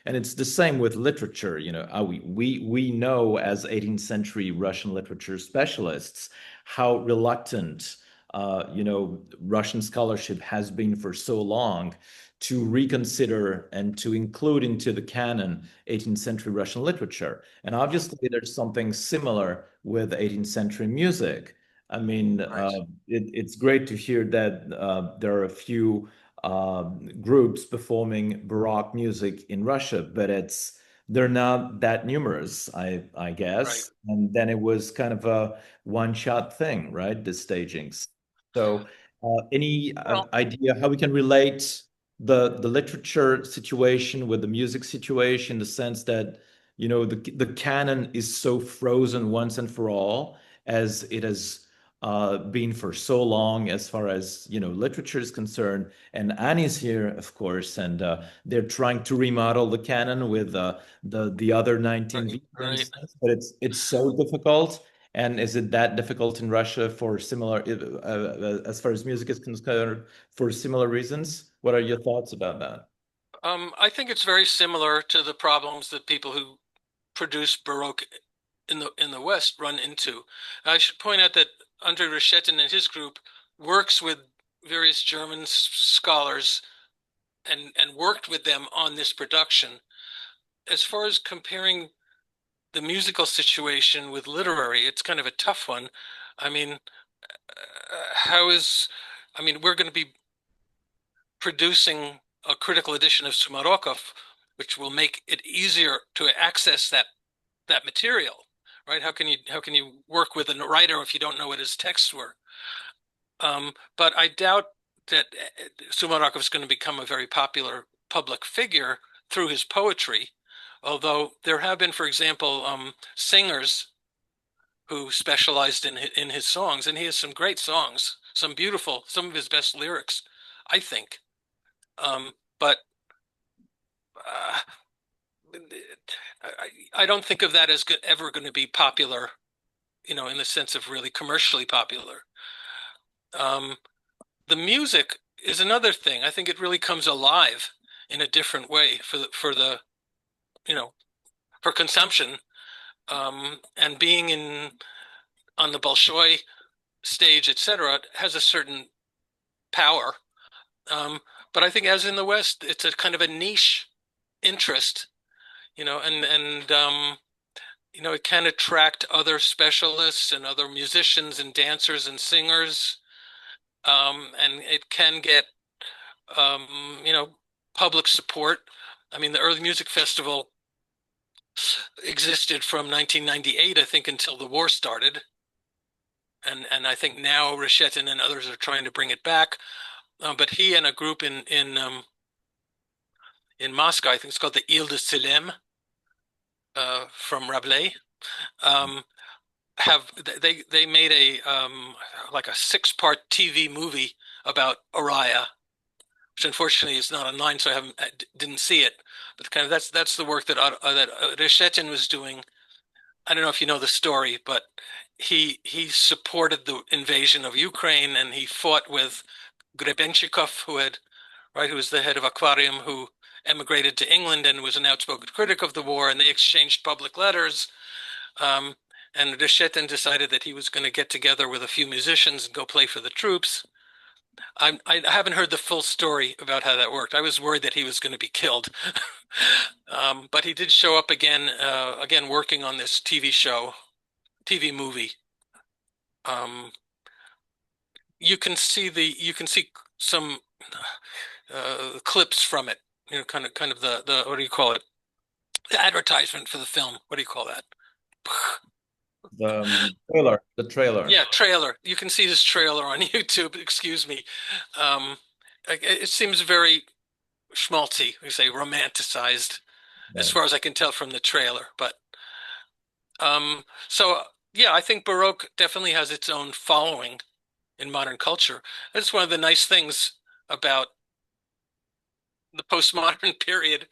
and it's the same with literature. We know as 18th century Russian literature specialists how reluctant Russian scholarship has been for so long to reconsider and to include into the canon 18th century Russian literature. And obviously there's something similar with 18th century music. I mean, it's great to hear that there are a few groups performing Baroque music in Russia, but they're not that numerous, I guess. Right. And then it was kind of a one-shot thing, right? The stagings. So any idea how we can relate the literature situation with the music situation, in the sense that the canon is so frozen once and for all, as it has been for so long, as far as literature is concerned. And Annie's here, of course, and they're trying to remodel the canon with the other 19 versions, but it's so difficult. And is it that difficult in Russia for similar, as far as music is concerned, for similar reasons? What are your thoughts about that? I think it's very similar to the problems that people who produce Baroque in the West run into. I should point out that Andrei Reshetin and his group works with various German scholars and worked with them on this production. As far as comparing the musical situation with literary, it's kind of a tough one. I mean, we're going to be producing a critical edition of Sumarokov, which will make it easier to access that material, right? How can you work with a writer if you don't know what his texts were? But I doubt that Sumarokov is going to become a very popular public figure through his poetry. Although there have been, for example, singers who specialized in his songs, and he has some great songs, some of his best lyrics, I think. But I don't think of that as ever going to be popular, in the sense of really commercially popular. The music is another thing. I think it really comes alive in a different way for consumption, and being on the Bolshoi stage, etc., has a certain power. But I think, as in the West, it's a kind of a niche interest, and it can attract other specialists and other musicians and dancers and singers, and it can get public support. I mean, the early music festival existed from 1998, I think, until the war started. And I think now Reshetin and others are trying to bring it back. But he and a group in Moscow, I think it's called the Ile de Selem, from Rabelais, they made a like a 6-part TV movie about Araya, which unfortunately is not online, so I didn't see it. But kind of that's the work that Reshetin was doing. I don't know if you know the story, but he supported the invasion of Ukraine, and he fought with Grebenshikov, who was the head of Aquarium, who emigrated to England and was an outspoken critic of the war, and they exchanged public letters. And Reshetin decided that he was going to get together with a few musicians and go play for the troops. I haven't heard the full story about how that worked. I was worried that he was going to be killed. But he did show up again working on this TV movie. You can see some clips from it, kind of the what do you call it? The advertisement for the film. What do you call that? The trailer. The trailer. Yeah, trailer. You can see this trailer on YouTube. Excuse me. It seems very schmaltzy. We say romanticized, as Yeah. far as I can tell from the trailer. But so yeah, I think Baroque definitely has its own following in modern culture. That's one of the nice things about the postmodern period.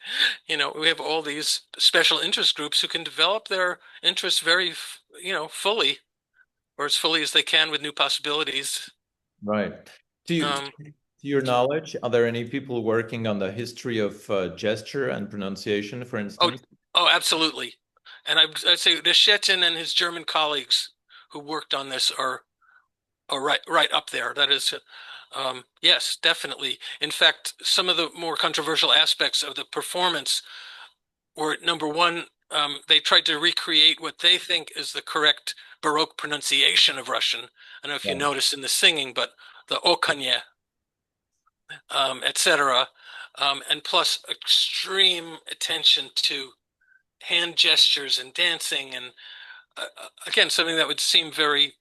You know, we have all these special interest groups who can develop their interests very, fully, or as fully as they can with new possibilities. Right. To your knowledge, are there any people working on the history of gesture and pronunciation, for instance? Oh, absolutely. And I'd say Reshetin and his German colleagues who worked on this are right up there. That is, yes, definitely. In fact, some of the more controversial aspects of the performance were, number one, they tried to recreate what they think is the correct Baroque pronunciation of Russian. I don't know if you noticed in the singing, but the okanye, etc. And plus extreme attention to hand gestures and dancing, and again, something that would seem very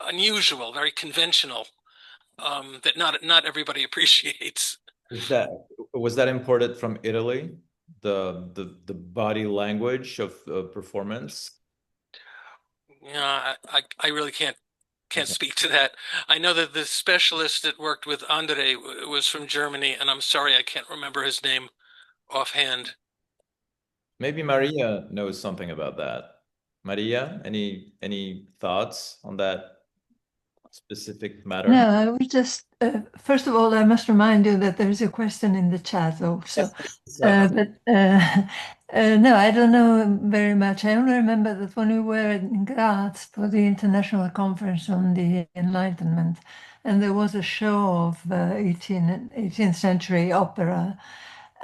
unusual, very conventional, that not everybody appreciates. Was that imported from Italy? The body language of performance? Yeah, I really can't speak to that. I know that the specialist that worked with Andre was from Germany, and I'm sorry I can't remember his name offhand. Maybe Maria knows something about that. Maria, any thoughts on that specific matter? No, I was just, first of all, I must remind you that there's a question in the chat also. No, I don't know very much. I only remember that when we were in Graz for the International Conference on the Enlightenment, and there was a show of 18th century opera,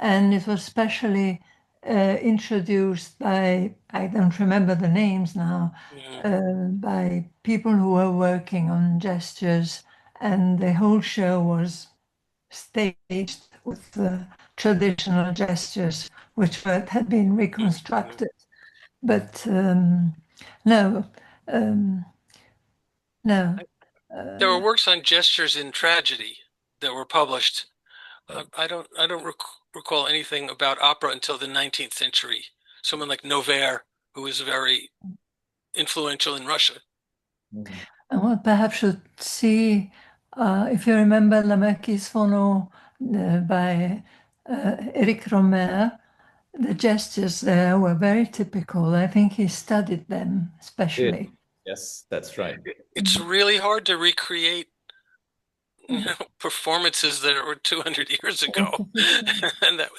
and it was specially introduced by, I don't remember the names now, by people who were working on gestures, and the whole show was staged with traditional gestures which had been reconstructed. But no. There were works on gestures in tragedy that were published. I don't recall anything about opera until the 19th century. Someone like Novaire, who was very influential in Russia. And one perhaps should see, if you remember Lamekis Phono by Eric Romer, the gestures there were very typical. I think he studied them especially. Yes, that's right. It's really hard to recreate performances that were 200 years ago, and that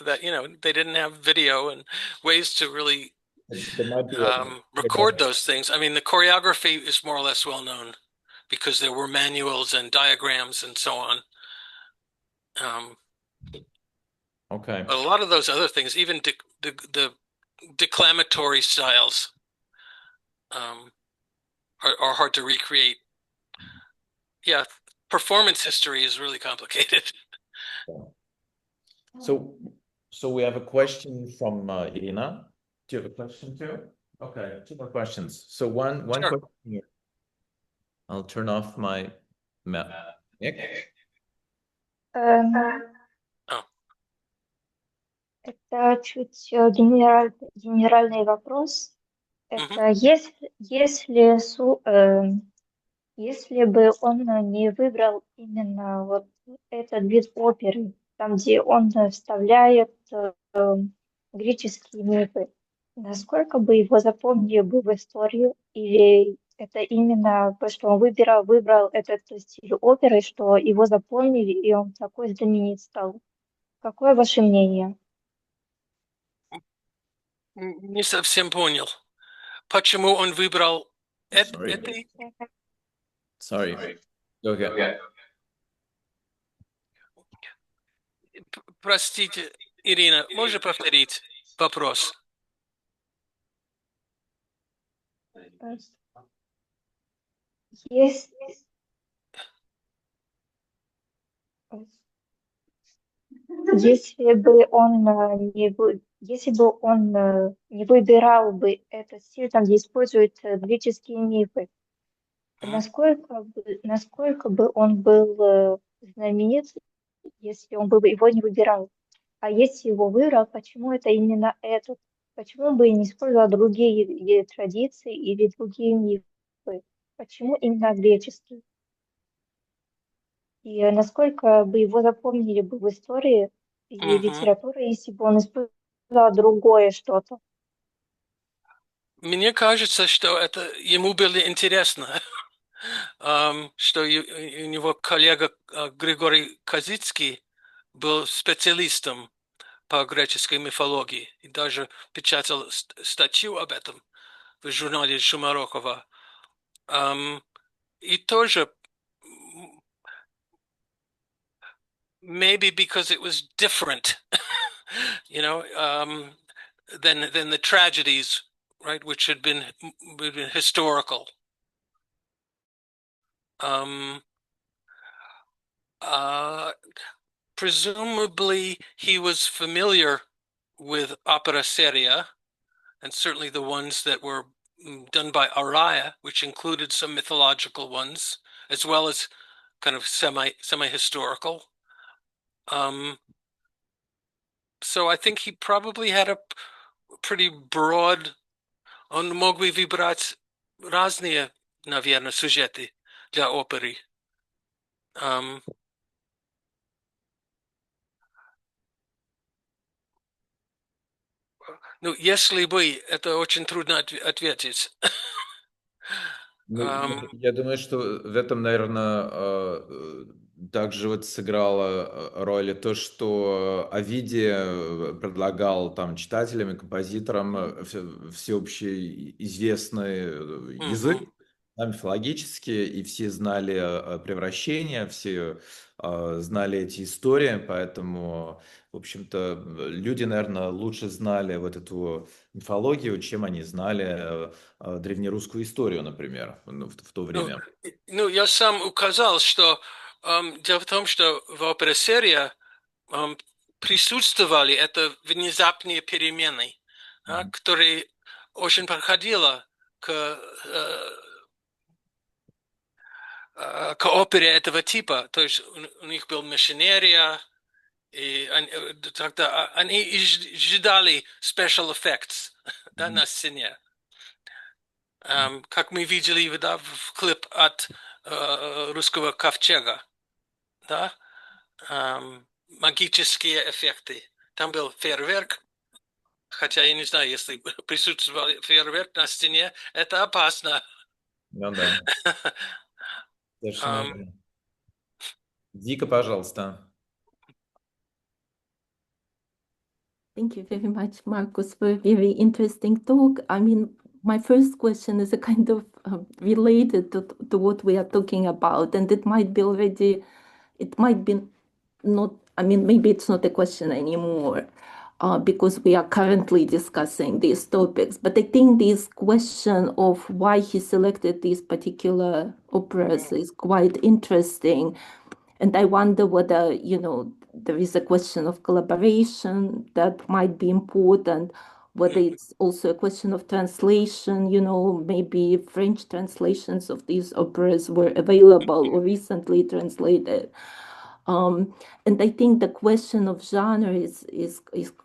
they didn't have video and ways to really record those things. I mean, the choreography is more or less well known because there were manuals and diagrams and so on. Okay. But a lot of those other things, even the declamatory styles, are hard to recreate. Yeah, performance history is really complicated. So we have a question from Irina. Do you have a question too? Okay, two more questions. So one question here. I'll turn off my mic. Это чуть генеральный вопрос. Это если бы он не выбрал именно вот этот вид оперы, там, где он вставляет греческие мифы, насколько бы его запомнили бы в историю, или это именно то, что он выбрал этот стиль оперы, что его запомнили, и он такой знаменит стал? Какое ваше мнение? Не совсем понял. Почему он выбрал это? Sorry. Okay. Простите, Ирина, можно повторить вопрос? Если бы он если бы он не выбирал бы этот стиль, там, где используют греческие мифы, насколько бы он был знаменит, если он бы его не выбирал? А если его выбрал, почему это именно этот? Почему бы не использовал другие традиции или другие мифы? Почему именно греческий? И насколько бы его запомнили бы в истории и литературе, если бы он использовал другое что-то? Мне кажется, что это ему было интересно, что у него коллега Григорий Козицкий был специалистом по греческой мифологии и даже печатал статью об этом в журнале Шумарокова. И тоже, maybe because it was different, than the tragedies, right, which had been historical. Presumably, he was familiar with opera seria, and certainly the ones that were done by Araya, which included some mythological ones, as well as kind of semi-historical. So I think he probably had a pretty broad, он мог бы выбрать разные, наверное, сюжеты для оперы. Ну, если бы, это очень трудно ответить. Я думаю, что в этом, наверное, также вот сыграло роль то, что Овидий предлагал там читателям и композиторам всеобщий известный язык, мифологический, и все знали превращения, все знали эти истории, поэтому, в общем-то, люди, наверное, лучше знали вот эту мифологию, чем они знали древнерусскую историю, например, в то время. Ну, я сам указал, что дело в том, что в опере серия присутствовали это внезапные перемены, которые очень подходило к опере этого типа. То есть у них был машинерия, и тогда они ждали special effects на сцене. Как мы видели в клип от русского ковчега, да? Магические эффекты. Там был фейерверк, хотя я не знаю, если присутствовал фейерверк на стене, это опасно. Ну да. Совершенно верно. Вика, пожалуйста. Thank you very much, Marcus, for a very interesting talk. I mean, my first question is a kind of related to what we are talking about, and it might be not, I mean, maybe it's not a question anymore because we are currently discussing these topics. But I think this question of why he selected these particular operas is quite interesting. And I wonder whether, there is a question of collaboration that might be important, whether it's also a question of translation, maybe French translations of these operas were available or recently translated. And I think the question of genre is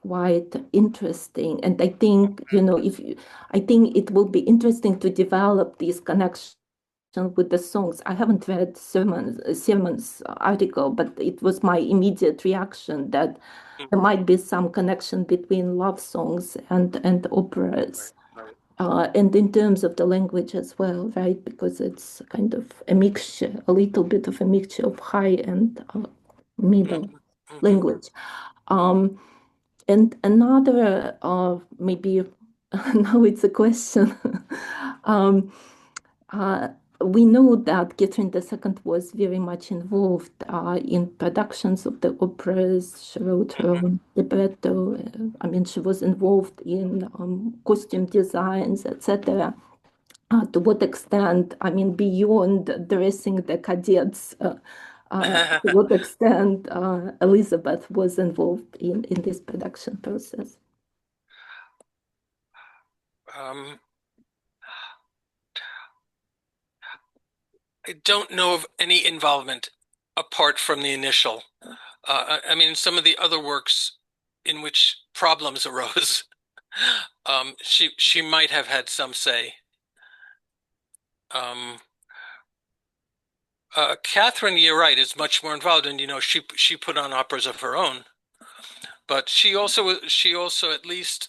quite interesting. And I think, I think it will be interesting to develop these connections with the songs. I haven't read Sermon's article, but it was my immediate reaction that there might be some connection between love songs and operas. And in terms of the language as well, right? Because it's kind of a mixture, a little bit of a mixture of high and middle language. And another, maybe now it's a question. We know that Catherine II was very much involved in productions of the operas. She wrote her own libretto. I mean, she was involved in costume designs, etc. To what extent, I mean, beyond dressing the cadets, to what extent Elizabeth was involved in this production process? I don't know of any involvement apart from the initial. I mean, some of the other works in which problems arose, she might have had some say. Catherine, you're right, is much more involved, and she put on operas of her own, but she also at least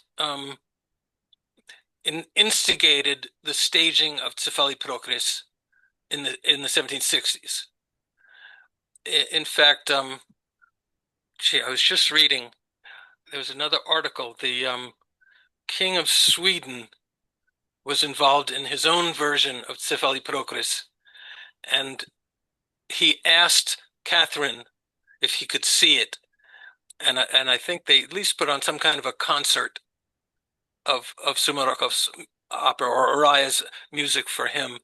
instigated the staging of Cephali Procris in the 1760s. In fact, I was just reading. There was another article. The King of Sweden was involved in his own version of Cephali Procris, and he asked Catherine if he could see it, and I think they at least put on some kind of a concert of Sumarokov's opera or Araya's music for him.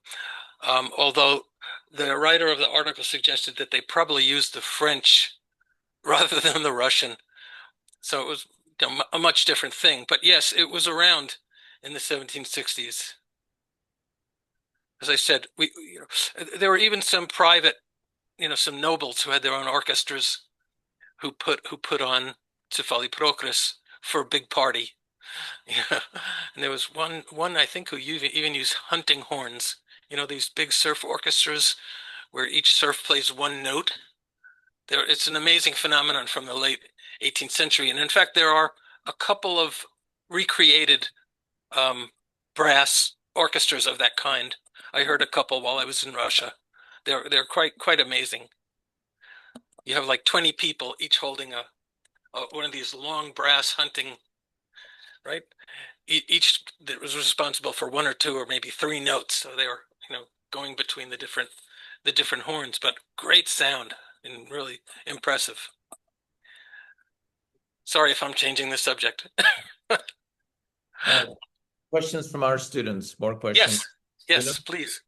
Although the writer of the article suggested that they probably used the French rather than the Russian, so it was a much different thing. But yes, it was around in the 1760s. As I said, there were even some private, some nobles who had their own orchestras who put on Cephali Procris for a big party. Yeah. And there was one I think who even used hunting horns. These big surf orchestras where each surf plays one note. It's an amazing phenomenon from the late 18th century. And in fact, there are a couple of recreated brass orchestras of that kind. I heard a couple while I was in Russia. They're quite amazing. You have like 20 people each holding one of these long brass hunting, right? Each that was responsible for one or two or maybe three notes. So they were, going between the different horns, but great sound and really impressive. Sorry if I'm changing the subject. Questions from our students? More questions? Yes, please.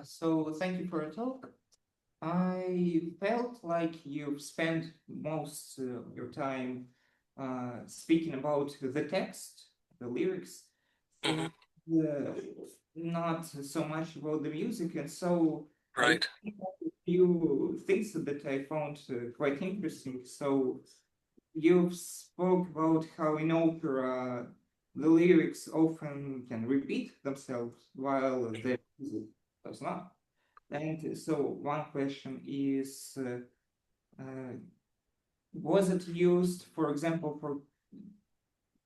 So thank you for your talk. I felt like you've spent most of your time speaking about the text, the lyrics, and not so much about the music. And so right. I have a few things that I found quite interesting. So you spoke about how in opera the lyrics often can repeat themselves while the music does not. And so one question is, was it used, for example,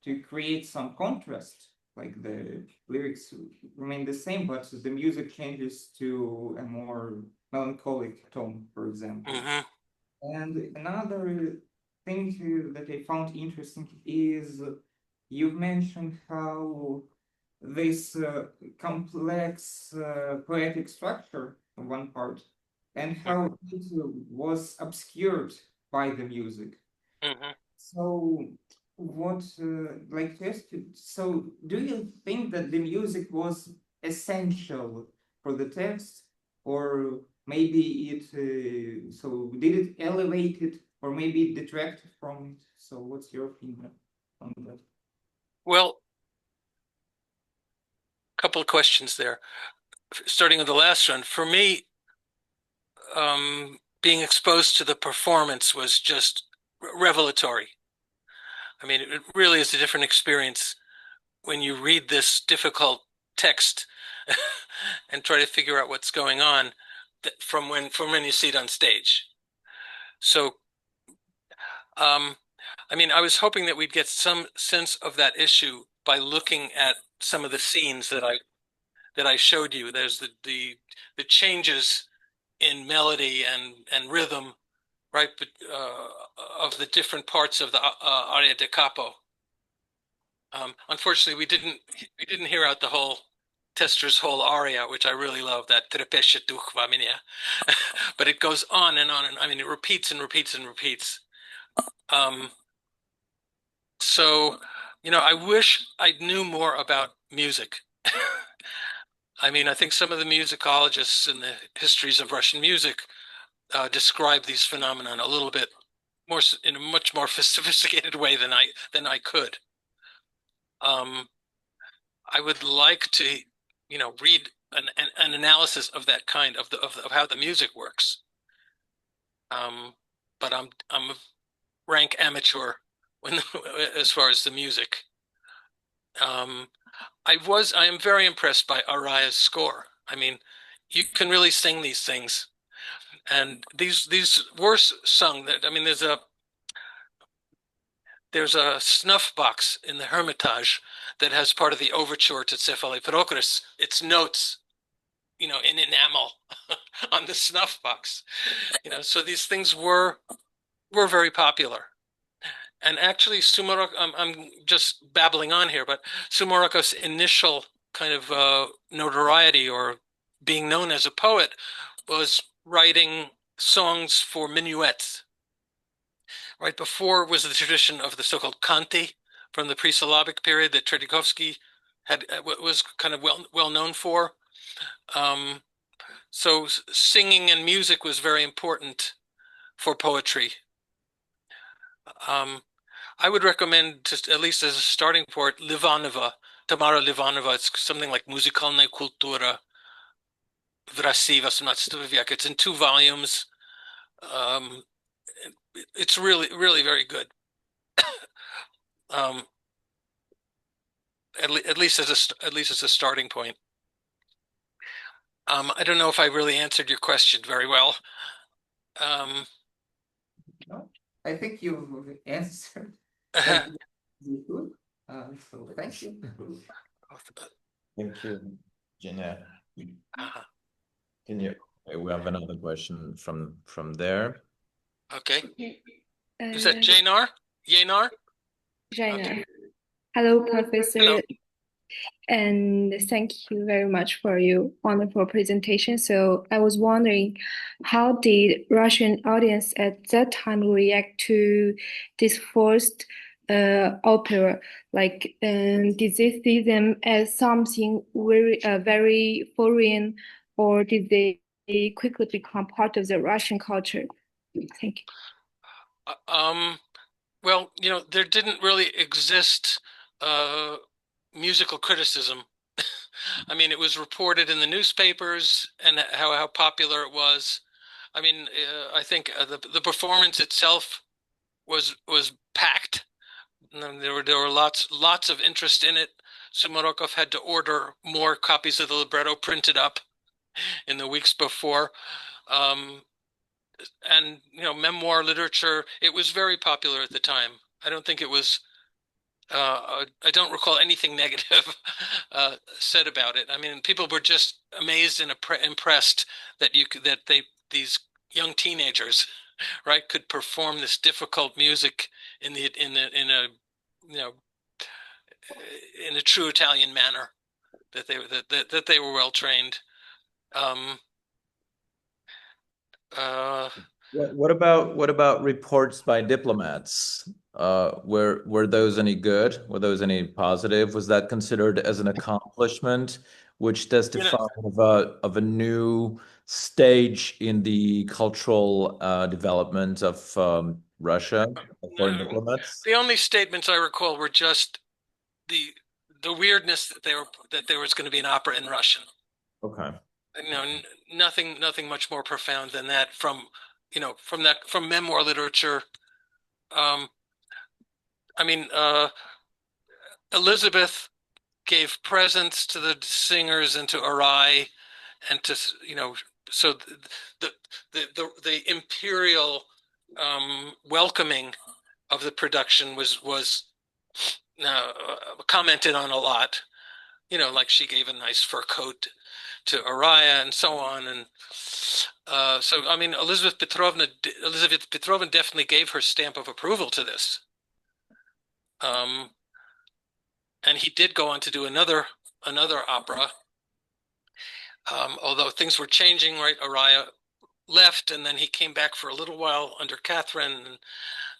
to create some contrast, like the lyrics remain the same, but the music changes to a more melancholic tone, for example? And another thing that I found interesting is you've mentioned how this complex poetic structure on one part and how it was obscured by the music. So what like to ask you, so do you think that the music was essential for the text, or maybe it so did it elevate it, or maybe it detracted from it? So what's your opinion on that? Well, a couple of questions there. Starting with the last one, for me, being exposed to the performance was just revelatory. I mean, it really is a different experience when you read this difficult text and try to figure out what's going on from when you see it on stage. So, I mean, I was hoping that we'd get some sense of that issue by looking at some of the scenes that I showed you. There's the changes in melody and rhythm, right, of the different parts of the aria da capo. Unfortunately, we didn't hear out the whole Tester's whole aria, which I really love, that trepesce duch vaminia. But it goes on and on, and I mean, it repeats and repeats and repeats. So, I wish I knew more about music. I mean, I think some of the musicologists in the histories of Russian music describe these phenomena a little bit more in a much more sophisticated way than I could. I would like to, read an analysis of that kind of how the music works. But I'm a rank amateur as far as the music. I am very impressed by Araya's score. I mean, you can really sing these things, and these were sung. That I mean, there's a snuff box in the Hermitage that has part of the overture to Cephali Procris. It's notes, in enamel on the snuff box. So these things were very popular. And actually, Sumarokov, I'm just babbling on here, but Sumarokov's initial kind of notoriety or being known as a poet was writing songs for minuets. Right before was the tradition of the so-called canti from the pre-syllabic period that Tretykovsky was kind of well known for. So singing and music was very important for poetry. I would recommend, just at least as a starting point, Livanova, Tamara Livanova. It's something like Muzykalная kultura в России XVIII века. It's in 2 volumes. It's really, really very good. At least as a starting point. I don't know if I really answered your question very well. No, I think you've answered. So thank you. Thank you, Gina. We have another question from there. Okay. Is that Janar? Janar? Janar. Hello, Professor. Hello. And thank you very much for your wonderful presentation. So I was wondering, how did Russian audience at that time react to this first opera? Like, did they see them as something very foreign, or did they quickly become part of the Russian culture? Thank you. Well, there didn't really exist musical criticism. I mean, it was reported in the newspapers and how popular it was. I mean, I think the performance itself was packed. And there were lots of interest in it. Sumarokov had to order more copies of the libretto printed up in the weeks before. And memoir literature, it was very popular at the time. I don't think it was I don't recall anything negative said about it. I mean, people were just amazed and impressed that these young teenagers, right, could perform this difficult music in a true Italian manner. That they were well trained. What about reports by diplomats? Were those any good? Were those any positive? Was that considered as an accomplishment, which testified of a new stage in the cultural development of Russia? Foreign diplomats? The only statements I recall were just the weirdness that there was going to be an opera in Russian. Okay. Nothing much more profound than that from memoir literature. I mean, Elizabeth gave presents to the singers and to Arai, and to so the imperial welcoming of the production was commented on a lot. Like she gave a nice fur coat to Araya and so on. And so, I mean, Elizabeth Petrovna definitely gave her stamp of approval to this. And he did go on to do another opera. Although things were changing, right? Araya left, and then he came back for a little while under Catherine,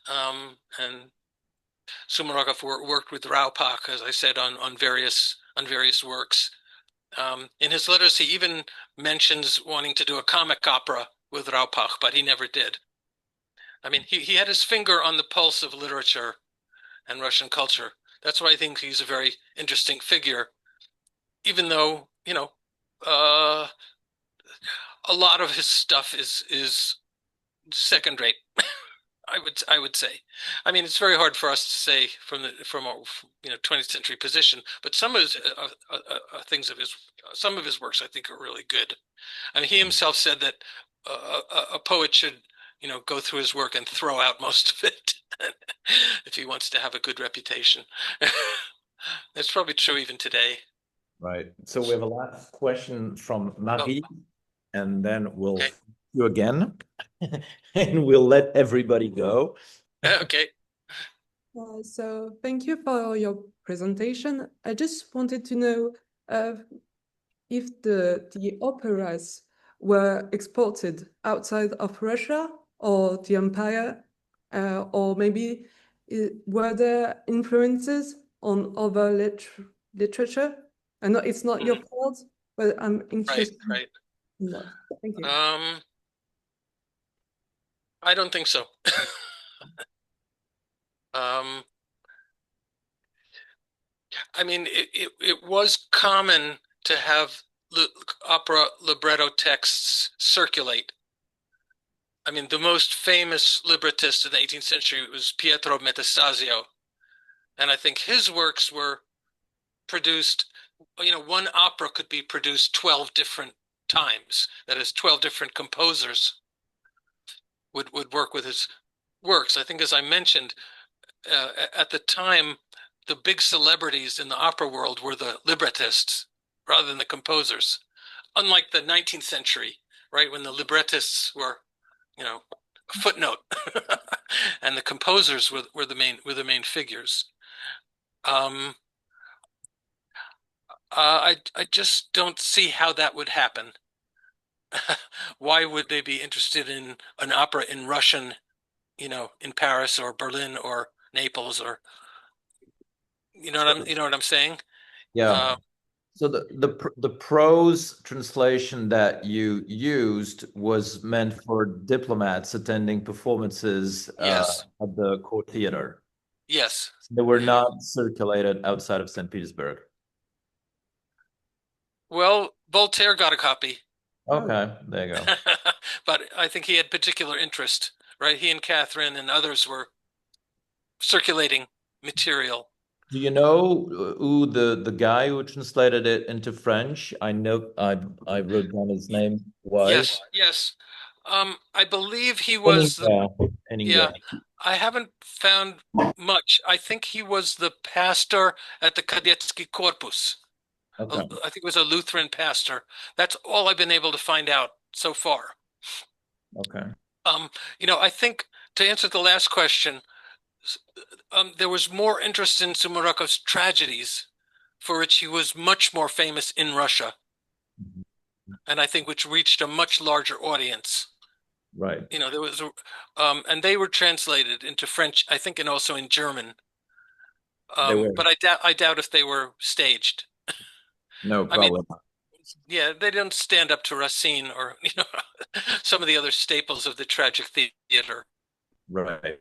and Sumarokov worked with Raupak, as I said, on various works. In his letters, he even mentions wanting to do a comic opera with Raupak, but he never did. I mean, he had his finger on the pulse of literature and Russian culture. That's why I think he's a very interesting figure. even though, you know, a lot of his stuff is second rate. I would say. I mean, it's very hard for us to say from a 20th century position, but some of his some of his works I think are really good. I mean, he himself said that a poet should, go through his work and throw out most of it if he wants to have a good reputation. That's probably true even today. Right. So we have a last question from Marie, and then we'll Okay. you again, and we'll let everybody go. Okay. So thank you for your presentation. I just wanted to know if the operas were exported outside of Russia or the empire, or maybe were there influences on other literature? I know it's not your fault, but I'm interested. Right. in that. Thank you. I don't think so. I mean, it was common to have opera libretto texts circulate. I mean, the most famous librettist in the 18th century was Pietro Metastasio. And I think his works were produced, one opera could be produced 12 different times. That is, 12 different composers would work with his works. I think, as I mentioned, at the time, the big celebrities in the opera world were the librettists rather than the composers. Unlike the 19th century, right, when the librettists were, a footnote, and the composers were the main figures. I just don't see how that would happen. Why would they be interested in an opera in Russian, in Paris or Berlin or Naples, or you know what I'm saying? Yeah. So the prose translation that you used was meant for diplomats attending performances Yes. at the court theater. Yes. They were not circulated outside of St. Petersburg. Well, Voltaire got a copy. Okay, there you go. But I think he had particular interest, right? He and Catherine and others were circulating material. Do you know who the guy who translated it into French? I know I wrote down his name was. Yes. I believe he was Yeah. I haven't found much. I think he was the pastor at the Kadetsky Korpus. Okay. I think it was a Lutheran pastor. That's all I've been able to find out so far. Okay. I think, to answer the last question, there was more interest in Sumarokov's tragedies, for which he was much more famous in Russia, and I think which reached a much larger audience. Right. There was, and they were translated into French, I think, and also in German. But I doubt if they were staged. No problem. Yeah, they don't stand up to Racine or some of the other staples of the tragic theater. Right.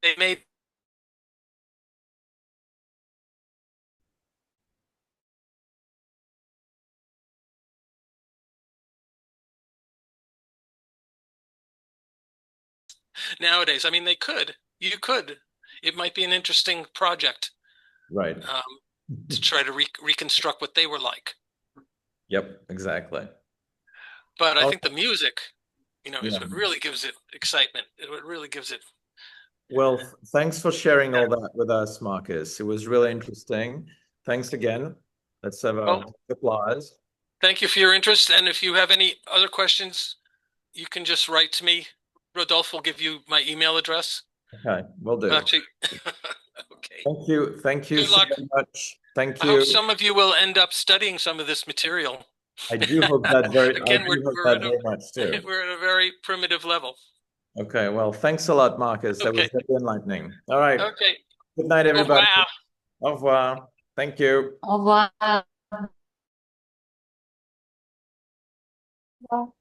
They made nowadays. I mean, they could. You could. It might be an interesting project. Right. To try to reconstruct what they were like. Yep, exactly. But I think the music, is what really gives it excitement. It really gives it. Well, thanks for sharing all that with us, Marcus. It was really interesting. Thanks again. Let's have a applause. Thank you for your interest. And if you have any other questions, you can just write to me. Rodolphe will give you my email address. Okay, will do. Actually, okay. Thank you. Thank you so much. Thank you. I hope some of you will end up studying some of this material. I do hope that very, Again, very much too. We're at a very primitive level. Okay, well, thanks a lot, Marcus. That was very enlightening. All right. Okay. Good night, everybody. Au revoir. Au revoir. Thank you. Au revoir. Wow.